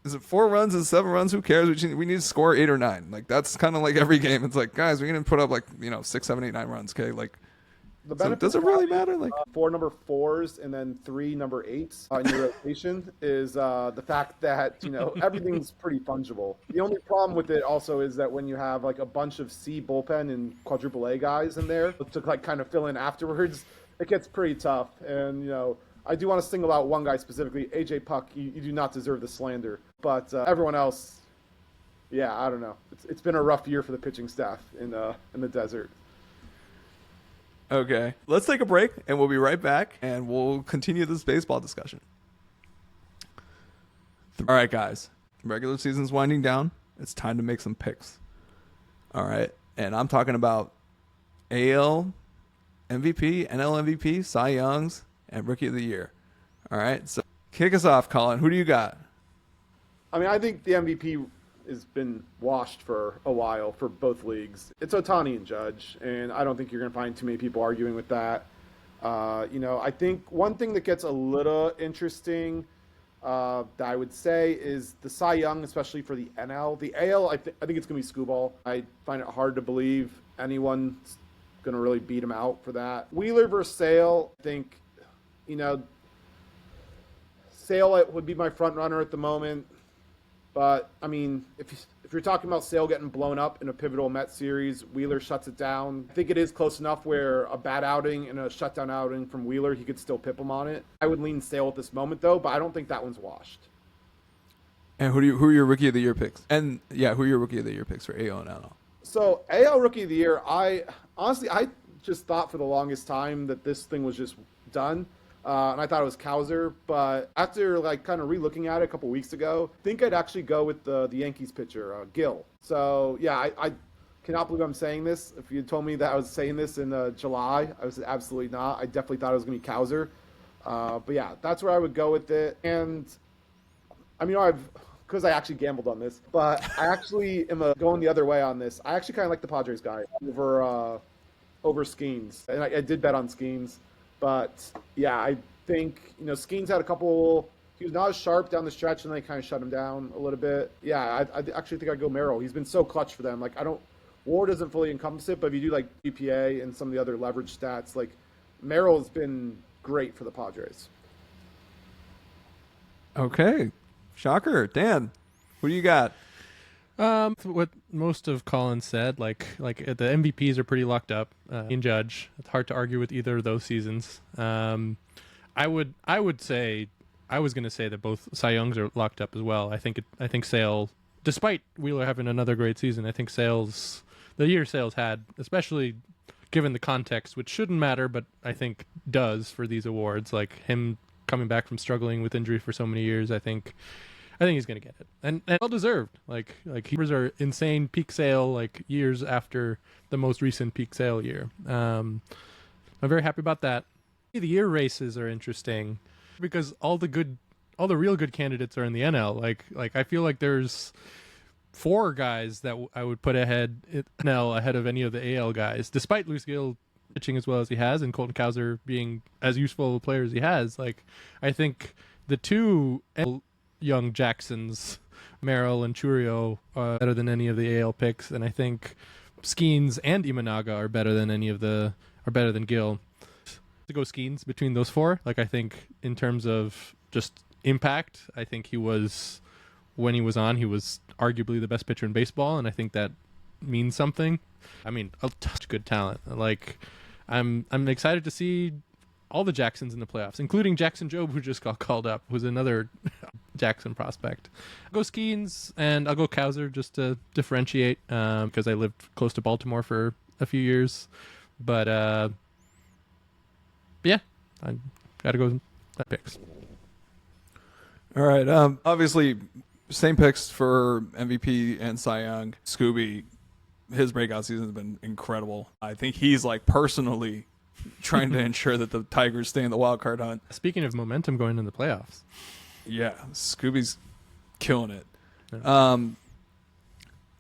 is it 4 runs and 7 runs? Who cares? We need to score 8 or 9. Like, that's kind of like every game. It's like, guys, we can put up 6, 7, 8, 9 runs. Okay, like, so does it really matter? Like 4 number 4s and then 3 number 8s in your rotation is the fact that everything's pretty fungible. The only problem with it also is that when you have like a bunch of C bullpen and quadruple A guys in there to like kind of fill in afterwards, it gets pretty tough. And I do want to single out one guy specifically, AJ Puck. You do not deserve the slander, but everyone else, yeah, I don't know. It's been a rough year for the pitching staff in the desert. Okay, let's take a break, and we'll be right back, and we'll continue this baseball discussion. All right, guys. Regular season's winding down. It's time to make some picks. All right, and I'm talking about AL MVP, NL MVP, Cy Youngs, and Rookie of the Year. All right, so kick us off, Collin. Who do you got? I mean, I think the MVP has been washed for a while for both leagues. It's Ohtani and Judge, and I don't think you're going to find too many people arguing with that. I think one thing that gets a little interesting that I would say is the Cy Young, especially for the NL. The AL, I think it's going to be Skubal. I find it hard to believe anyone's going to really beat him out for that. Wheeler versus Sale, I think, Sale would be my front runner at the moment. But, I mean, if you're talking about Sale getting blown up in a pivotal Mets series, Wheeler shuts it down. I think it is close enough where a bad outing and a shutdown outing from Wheeler, he could still pip him on it. I would lean Sale at this moment, though, but I don't think that one's washed. And who are your rookie of the year picks? And yeah, who are your rookie of the year picks for AL and NL? So AL Rookie of the Year, I just thought for the longest time that this thing was just done. And I thought it was Cowser, but after like kind of re-looking at it a couple weeks ago, I think I'd actually go with the Yankees pitcher, Gill. So yeah, I cannot believe I'm saying this. If you told me that I was saying this in July, I was absolutely not. I definitely thought it was going to be Cowser. But yeah, that's where I would go with it. And I mean, because I actually gambled on this, but I actually am going the other way on this. I actually kind of like the Padres guy over Skeens, and I did bet on Skeens. But yeah, I think Skeens had a couple. He was not as sharp down the stretch, and they kind of shut him down a little bit. Yeah, I actually think I'd go Merrill. He's been so clutch for them. Like WAR doesn't fully encompass it, but if you do like GPA and some of the other leverage stats, like Merrill's been great for the Padres. Okay, shocker, Dan. Who do you got? What most of Collin said, like the MVPs are pretty locked up. In Judge, it's hard to argue with either of those seasons. I would say I was going to say that both Cy Youngs are locked up as well. I think Sale, despite Wheeler having another great season, I think the year Sales had, especially given the context, which shouldn't matter, but I think does for these awards, like him coming back from struggling with injury for so many years, I think he's going to get it, and well deserved. Like numbers are insane peak sale, like years after the most recent peak sale year. I'm very happy about that. The year races are interesting because all the real good candidates are in the NL. Like I feel like there's 4 guys that I would put ahead of any of the AL guys, despite Luis Gil pitching as well as he has and Colton Cowser being as useful a player as he has. Like I think the 2 young Jacksons, Merrill and Churio, are better than any of the AL picks, and I think Skeens and Imanaga are better than Gill. To go Skeens between those 4, like I think in terms of just impact, I think when he was on, he was arguably the best pitcher in baseball, and I think that means something. I mean, a touch good talent. Like I'm excited to see all the Jacksons in the playoffs, including Jackson Jobe, who just got called up, who's another Jackson prospect. I'll go Skeens, and I'll go Cowser just to differentiate, because I lived close to Baltimore for a few years. But yeah, I got to go with that picks. All right. Obviously, same picks for MVP and Cy Young. Scooby, his breakout season has been incredible. I think he's like personally trying to ensure that the Tigers stay in the wild card hunt. Speaking of momentum going into the playoffs. Yeah, Scooby's killing it. Yeah.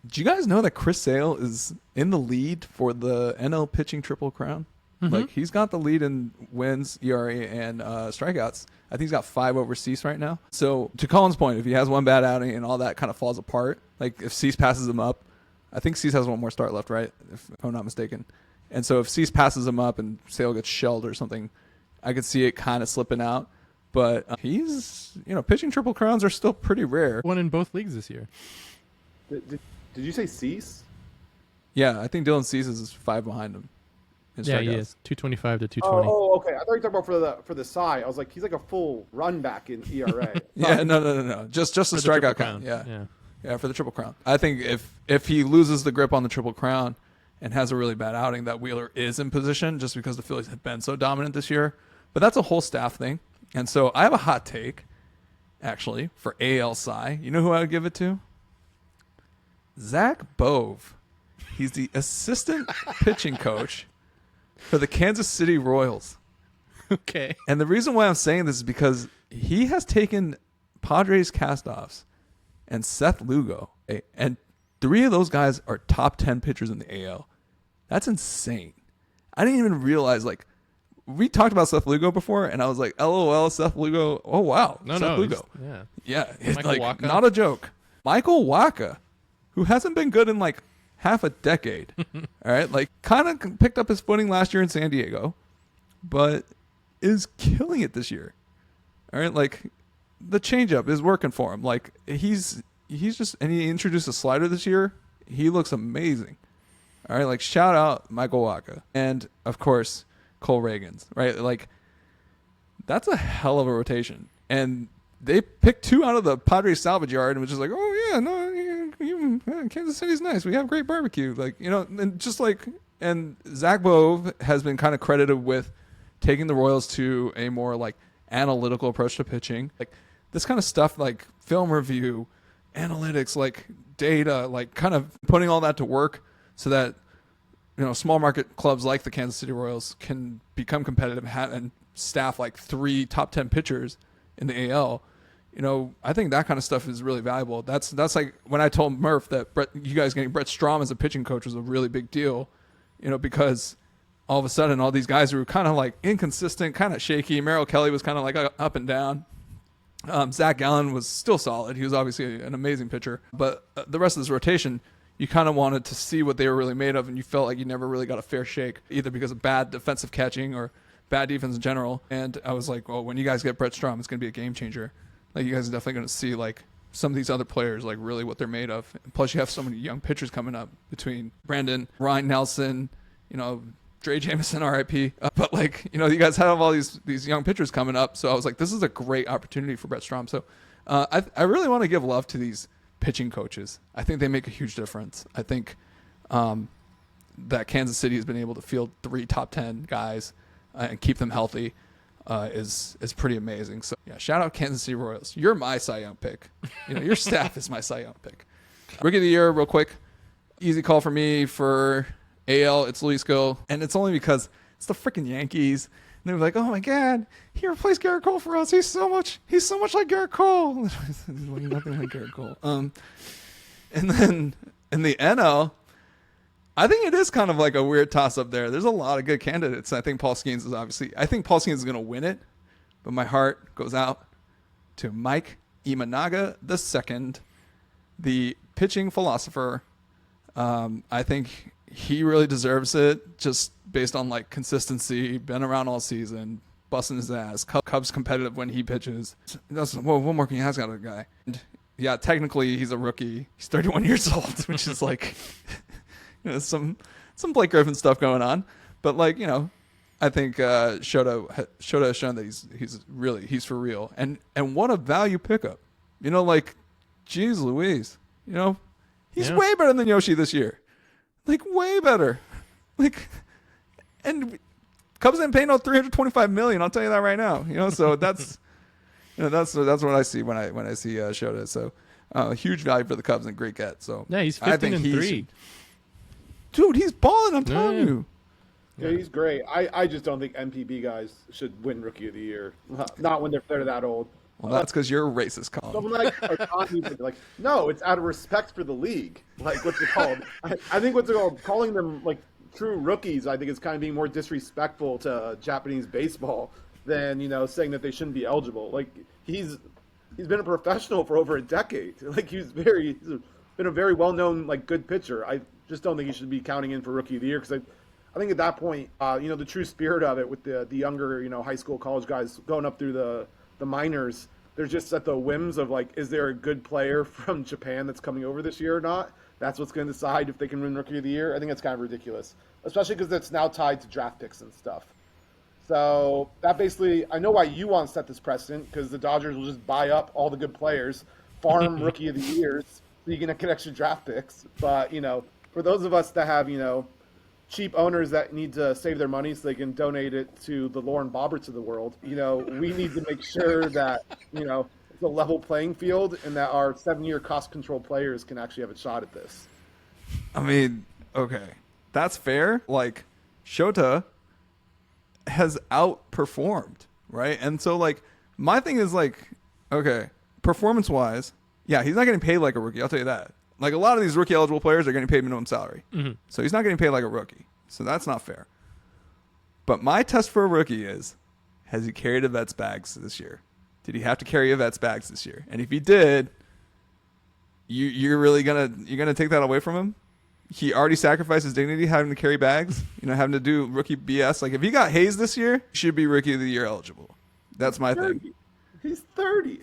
Do you guys know that Chris Sale is in the lead for the NL pitching triple crown? Mm-hmm. Like he's got the lead in wins, ERA, and strikeouts. I think he's got 5 over Cease right now. So to Colin's point, if he has one bad outing and all that kind of falls apart, like if Cease passes him up, I think Cease has one more start left, right? If I'm not mistaken. And so if Cease passes him up and Sale gets shelled or something, I could see it kind of slipping out. But he's, pitching triple crowns are still pretty rare. Won in both leagues this year. Did you say Cease? Yeah, I think Dylan Cease is 5 behind him. Yeah, he is 225 to 220. Oh, okay. I thought you were talking about for the Cy. I was like, he's like a full run back in ERA. Yeah, no. Just the strikeout count. Yeah, for the triple crown. I think if he loses the grip on the triple crown and has a really bad outing, that Wheeler is in position just because the Phillies have been so dominant this year. But that's a whole staff thing. And so I have a hot take, actually, for AL Cy. You know who I would give it to? Zach Bove. He's the assistant pitching coach for the Kansas City Royals. Okay. And the reason why I'm saying this is because he has taken Padres castoffs and Seth Lugo, and 3 of those guys are top 10 pitchers in the AL. That's insane. I didn't even realize, we talked about Seth Lugo before, and I was like, LOL, Seth Lugo. Oh, wow. Seth Lugo. Yeah. It's Waka. Not a joke. Michael Waka, who hasn't been good in half a decade. All right. Kind of picked up his footing last year in San Diego, but is killing it this year. All right. The changeup is working for him. He's just, and he introduced a slider this year. He looks amazing. All right. Shout out Michael Waka. And of course, Cole Reagans, right? That's a hell of a rotation. And they picked 2 out of the Padres salvage yard and was just like, oh yeah, no, Kansas City's nice. We have great barbecue. Like, and just like, and Zach Bove has been kind of credited with taking the Royals to a more like analytical approach to pitching. Like this kind of stuff, like film review, analytics, like data, like kind of putting all that to work so that, small market clubs like the Kansas City Royals can become competitive and staff like 3 top 10 pitchers in the AL. I think that kind of stuff is really valuable. That's like when I told Murph that you guys getting Brett Strom as a pitching coach was a really big deal, because all of a sudden all these guys were kind of like inconsistent, kind of shaky. Merrill Kelly was kind of like up and down. Zach Gallen was still solid. He was obviously an amazing pitcher, but the rest of this rotation, you kind of wanted to see what they were really made of, and you felt like you never really got a fair shake, either because of bad defensive catching or bad defense in general. And I was like, well, when you guys get Brett Strom, it's going to be a game changer. Like, you guys are definitely going to see like some of these other players, like really what they're made of. And plus, you have so many young pitchers coming up between Brandon, Ryan Nelson, Dre Jameson, RIP. But like, you guys have all these young pitchers coming up. So I was like, this is a great opportunity for Brett Strom. So I really want to give love to these pitching coaches. I think they make a huge difference. I think that Kansas City has been able to field 3 top 10 guys and keep them healthy is pretty amazing. So yeah, shout out Kansas City Royals. You're my Cy Young pick. Your staff is my Cy Young pick. Rookie of the year, real quick. Easy call for me for AL. It's Luis Gil, and it's only because it's the freaking Yankees. And they were like, "Oh my God, he replaced Garrett Cole for us. He's so much like Garrett Cole." Nothing like Garrett Cole. And then in the NL, I think it is kind of like a weird toss-up there. There's a lot of good candidates. I think Paul Skeens is going to win it, but my heart goes out to Mike Imanaga II, the pitching philosopher. I think he really deserves it just based on like consistency, been around all season, busting his ass. Cubs competitive when he pitches. One more thing he has got a guy. And yeah, technically he's a rookie. He's 31 years old, which is like some Blake Griffin stuff going on. But like, I think Shota has shown that he's for real. And what a value pickup. Like, geez Louise. He's way better than Yoshi this year. Like, way better. Like, and Cubs didn't pay no $325 million. I'll tell you that right now. So that's that's what I see when I see Shota. So huge value for the Cubs and great get. So yeah, he's 15-3. Dude, he's balling. I'm telling you. Yeah, he's great. I just don't think MPB guys should win Rookie of the Year. Not when they're that old. Well, that's because you're a racist, Colin. Someone like Ohtani, like, no, it's out of respect for the league. Like, what's it called? I think what's it called? Calling them like true rookies, I think is kind of being more disrespectful to Japanese baseball than saying that they shouldn't be eligible. Like, he's been a professional for over a decade. Like, he's been a very well known like good pitcher. I just don't think he should be counting in for Rookie of the Year because I think at that point, the true spirit of it with the younger high school, college guys going up through the minors, they're just at the whims of like, is there a good player from Japan that's coming over this year or not? That's what's going to decide if they can win Rookie of the Year. I think that's kind of ridiculous, especially because it's now tied to draft picks and stuff. So that basically, I know why you want to set this precedent, because the Dodgers will just buy up all the good players, farm Rookie of the Years, so you can get extra draft picks. But for those of us that have cheap owners that need to save their money so they can donate it to the Lauren Boberts of the world, we need to make sure that, it's a level playing field and that our 7-year cost control players can actually have a shot at this. I mean, okay, that's fair. Like, Shota has outperformed, right? And so, like, my thing is, like, okay, performance-wise, yeah, he's not getting paid like a rookie, I'll tell you that. Like, a lot of these rookie-eligible players are getting paid minimum salary. Mm-hmm. So he's not getting paid like a rookie. So that's not fair. But my test for a rookie is, has he carried a vet's bags this year? Did he have to carry a vet's bags this year? And if he did, you're really gonna take that away from him? He already sacrificed his dignity having to carry bags, having to do rookie BS. Like, if he got hazed this year, he should be Rookie of the Year eligible. That's my thing. He's 30.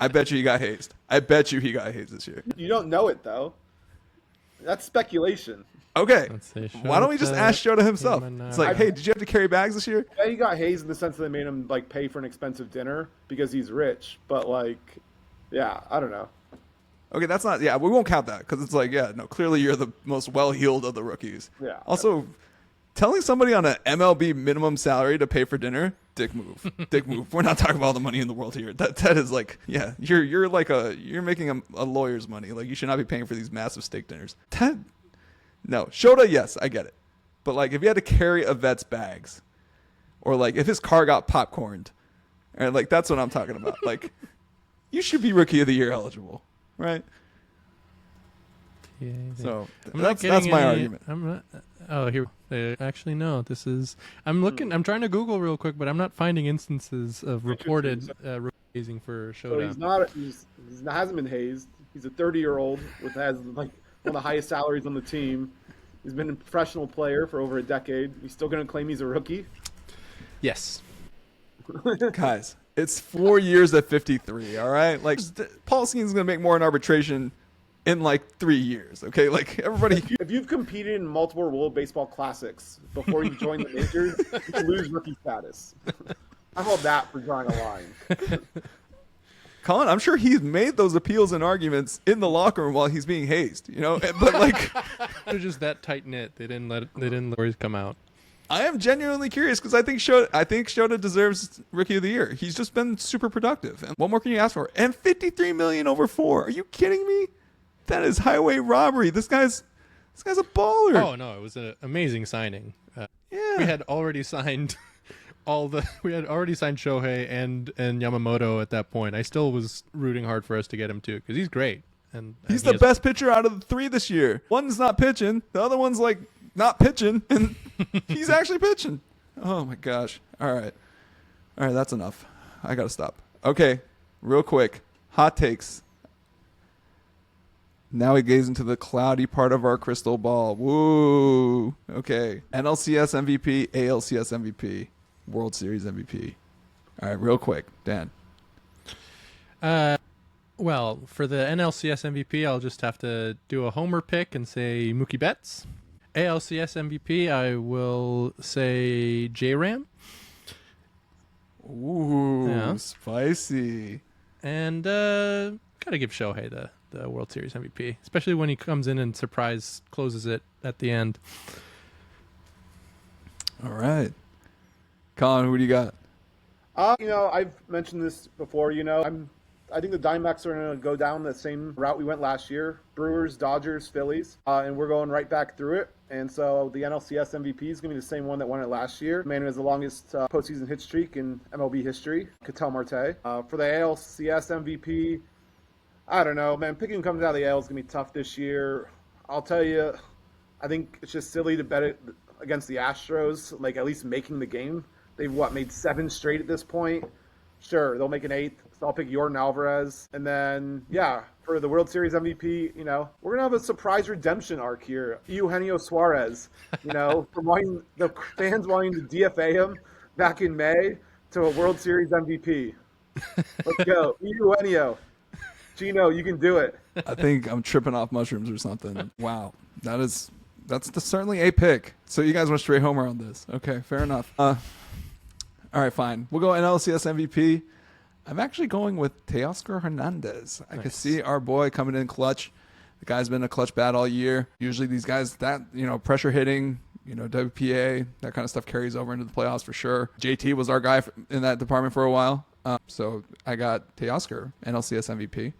I bet you he got hazed. I bet you he got hazed this year. You don't know it, though. That's speculation. Okay. Let's see, Why don't we just ask Shota himself? Human, It's like, hey, did you have to carry bags this year? Yeah, he got hazed in the sense that they made him like pay for an expensive dinner because he's rich. But like, yeah, I don't know. Okay, that's not. Yeah, we won't count that because it's like, yeah, no, clearly you're the most well-heeled of the rookies. Yeah. Also, telling somebody on an MLB minimum salary to pay for dinner, dick move. Dick move. We're not talking about all the money in the world here. That is like, yeah, you're like you're making a lawyer's money. Like you should not be paying for these massive steak dinners. No, Shota, yes, I get it. But like, if you had to carry a vet's bags, or like if his car got popcorned, and like that's what I'm talking about. Like, you should be Rookie of the Year eligible, right? Yeah, So that's my argument. I'm not. Oh, here. Actually, no. This is. I'm looking. I'm trying to Google real quick, but I'm not finding instances of reported hazing for So Shota. he's not. He hasn't been hazed. He's a 30-year-old with has like one of the highest salaries on the team. He's been a professional player for over a decade. He's still going to claim he's a rookie. Yes. Guys, it's 4 years at 53. All right, like Paul Skeens gonna make more in arbitration in like 3 years. Okay, like everybody. If you've competed in multiple World Baseball Classics before you joined the majors, you can lose rookie status. I hold that for drawing a line. Colin, I'm sure he's made those appeals and arguments in the locker room while he's being hazed, you know. But like, They're just that tight knit. They didn't let stories come out. I am genuinely curious because I think Shota deserves Rookie of the Year. He's just been super productive. And what more can you ask for? And 53 million over 4. Are you kidding me? That is highway robbery. This guy's a baller. Oh no, it was an amazing signing. Yeah. We had already signed Shohei and Yamamoto at that point. I still was rooting hard for us to get him too because he's great and He's the best pitcher out of the 3 this year. One's not pitching. The other one's like not pitching, and he's actually pitching. Oh my gosh. All right, that's enough. I gotta stop. Okay, real quick. Hot takes. Now we gaze into the cloudy part of our crystal ball. Woo. Okay. NLCS MVP, ALCS MVP, World Series MVP. All right, real quick. Dan. Well, for the NLCS MVP, I'll just have to do a homer pick and say Mookie Betts. ALCS MVP, I will say J-Ram. Ooh, Yeah. Spicy. And gotta give Shohei the World Series MVP, especially when he comes in and closes it at the end. All right. Colin, who do you got? I've mentioned this before. I think the Diamondbacks are going to go down the same route we went last year. Brewers, Dodgers, Phillies, and we're going right back through it. And so the NLCS MVP is going to be the same one that won it last year. The man who has the longest postseason hit streak in MLB history, Ketel Marte. For the ALCS MVP, I don't know, man. Picking who comes out of the AL is going to be tough this year. I'll tell you, I think it's just silly to bet it against the Astros, like at least making the game. They've, made 7 straight at this point. Sure, they'll make an 8th. So I'll pick Yordan Alvarez. And then, for the World Series MVP, we're going to have a surprise redemption arc here. Eugenio Suarez, from the fans wanting to DFA him back in May to a World Series MVP. Let's go. Eugenio. Gino, you can do it. I think I'm tripping off mushrooms or something. Wow. That's certainly a pick. So you guys went straight homer on this. Okay, fair enough. All right, fine. We'll go NLCS MVP. I'm actually going with Teoscar Hernandez. I can see our boy coming in clutch. The guy's been a clutch bat all year. Usually these guys, pressure hitting, WPA, that kind of stuff carries over into the playoffs for sure. JT was our guy in that department for a while. So I got Teoscar, NLCS MVP.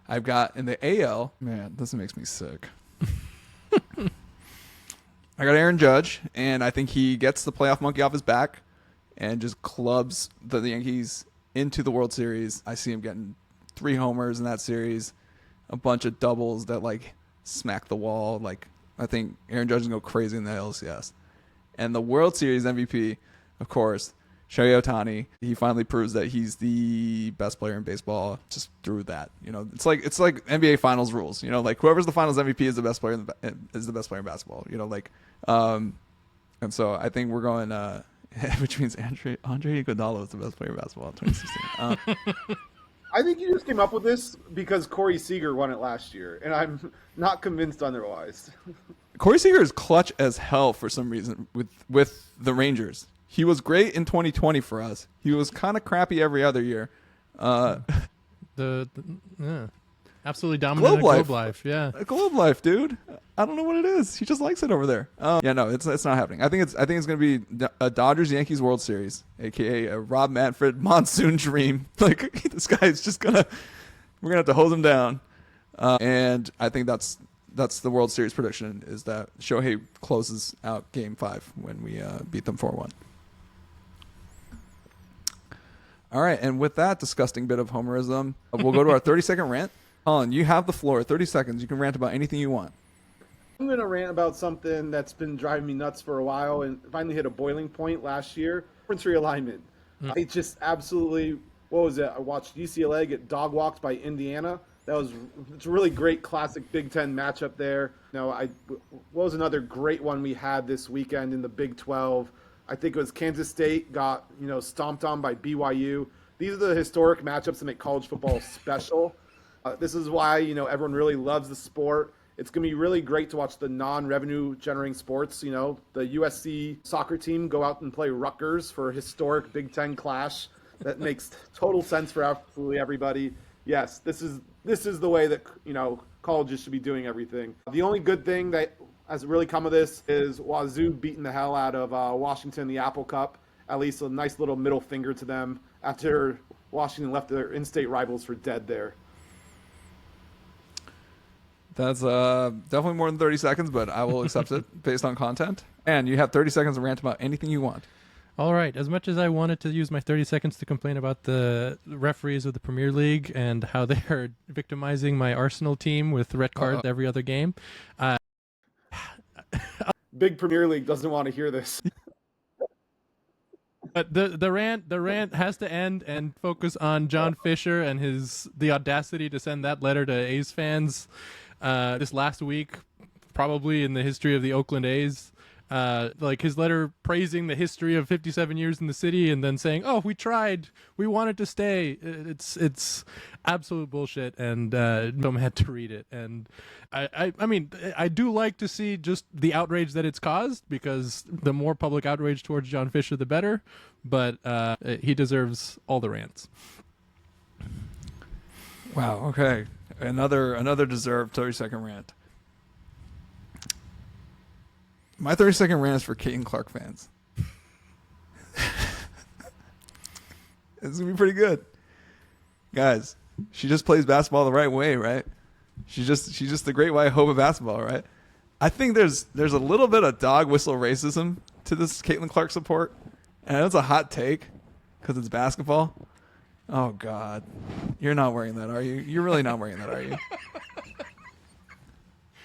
I've got in the AL, man, this makes me sick. I got Aaron Judge, and I think he gets the playoff monkey off his back and just clubs the Yankees into the World Series. I see him getting 3 homers in that series, a bunch of doubles that smack the wall. I think Aaron Judge is going to go crazy in the LCS. And the World Series MVP, of course, Shohei Ohtani. He finally proves that he's the best player in baseball just through that. It's like NBA Finals rules. Whoever's the Finals MVP is the best player in basketball. And so I think we're going which means Andre Iguodala is the best player in basketball in 2016. I think you just came up with this because Corey Seager won it last year, and I'm not convinced otherwise. Corey Seager is clutch as hell for some reason with the Rangers. He was great in 2020 for us. He was kind of crappy every other year. Absolutely dominant at Globe Life. Yeah, Globe Life, dude. I don't know what it is. He just likes it over there. Yeah, no, it's not happening. I think it's going to be a Dodgers Yankees World Series, aka a Rob Manfred monsoon dream. Like this guy is just we're gonna have to hose him down. And I think that's the World Series prediction, is that Shohei closes out Game 5 when we beat them 4-1. All right, and with that disgusting bit of homerism, we'll go to our 30-second rant. Collin, you have the floor. 30 seconds. You can rant about anything you want. I'm going to rant about something that's been driving me nuts for a while and finally hit a boiling point last year. Conference realignment. I just absolutely, what was it? I watched UCLA get dog walked by Indiana. It's a really great classic Big Ten matchup there. What was another great one we had this weekend in the Big 12? I think it was Kansas State got, stomped on by BYU. These are the historic matchups that make college football special. This is why, everyone really loves the sport. It's going to be really great to watch the non-revenue generating sports. The USC soccer team go out and play Rutgers for a historic Big Ten clash. That makes total sense for absolutely everybody. Yes, this is the way that, colleges should be doing everything. The only good thing that has really come of this is Wazoo beating the hell out of Washington in the Apple Cup. At least a nice little middle finger to them after Washington left their in-state rivals for dead there. That's definitely more than 30 seconds, but I will accept it based on content. And you have 30 seconds to rant about anything you want. All right. As much as I wanted to use my 30 seconds to complain about the referees of the Premier League and how they are victimizing my Arsenal team with red cards every other game. Big Premier League doesn't want to hear this. But the rant has to end and focus on John Fisher and the audacity to send that letter to A's fans this last week, probably in the history of the Oakland A's. Like his letter praising the history of 57 years in the city and then saying, "Oh, we tried, we wanted to stay." It's absolute bullshit, and Dom had to read it. And I mean, I do like to see just the outrage that it's caused, because the more public outrage towards John Fisher, the better. But he deserves all the rants. Wow. Okay. Another deserved 30-second rant. My 30-second rant is for Caitlin Clark fans. It's going to be pretty good. Guys, she just plays basketball the right way, right? She's just the great white hope of basketball, right? I think there's a little bit of dog whistle racism to this Caitlin Clark support. And it's a hot take because it's basketball. Oh, God. You're not wearing that, are you? You're really not wearing that, are you?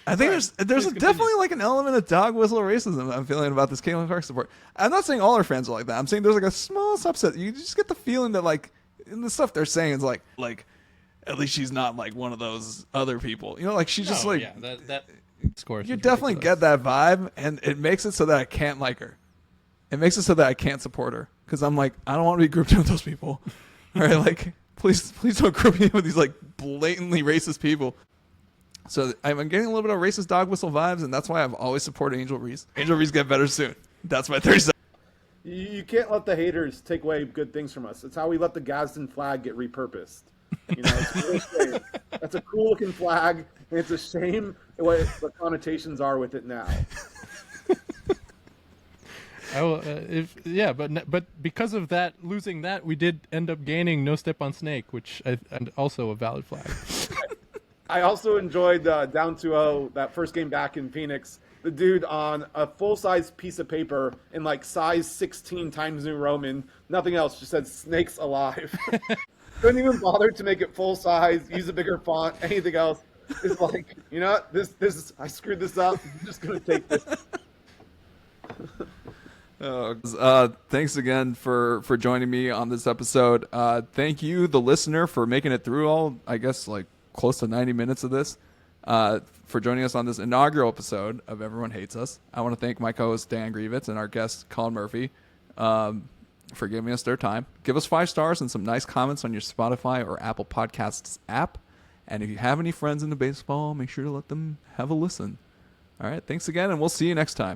I think there's definitely like an element of dog whistle racism I'm feeling about this Caitlin Clark support. I'm not saying all our fans are like that. I'm saying there's like a small subset. You just get the feeling that like in the stuff they're saying is like at least she's not like one of those other people. Like she's just like, yeah, that scores. You definitely get that vibe, and it makes it so that I can't like her. It makes it so that I can't support her because I'm like, I don't want to be grouped in with those people. All right, like please don't group me in with these like blatantly racist people. So I'm getting a little bit of racist dog whistle vibes, and that's why I've always supported Angel Reese. Angel Reese get better soon. That's my 30 seconds. You can't let the haters take away good things from us. It's how we let the Gadsden flag get repurposed. It's really shame. That's a cool looking flag, and it's a shame what the connotations are with it now. But because of that, losing that, we did end up gaining No Step on Snake, which and also a valid flag. I also enjoyed Down 2-0, that first game back in Phoenix. The dude on a full-size piece of paper in like size 16 Times New Roman, nothing else, just said "Snakes Alive." Couldn't even bother to make it full-size, use a bigger font, anything else. It's like, this I screwed this up. I'm just going to take this. Thanks again for joining me on this episode. Thank you, the listener, for making it through all, I guess, like close to 90 minutes of this, for joining us on this inaugural episode of Everyone Hates Us. I want to thank my co-host Dan Grievitz and our guest Collin Murphy. for giving us their time. Give us 5 stars and some nice comments on your Spotify or Apple Podcasts app. And if you have any friends into baseball, make sure to let them have a listen. All right, thanks again, and we'll see you next time.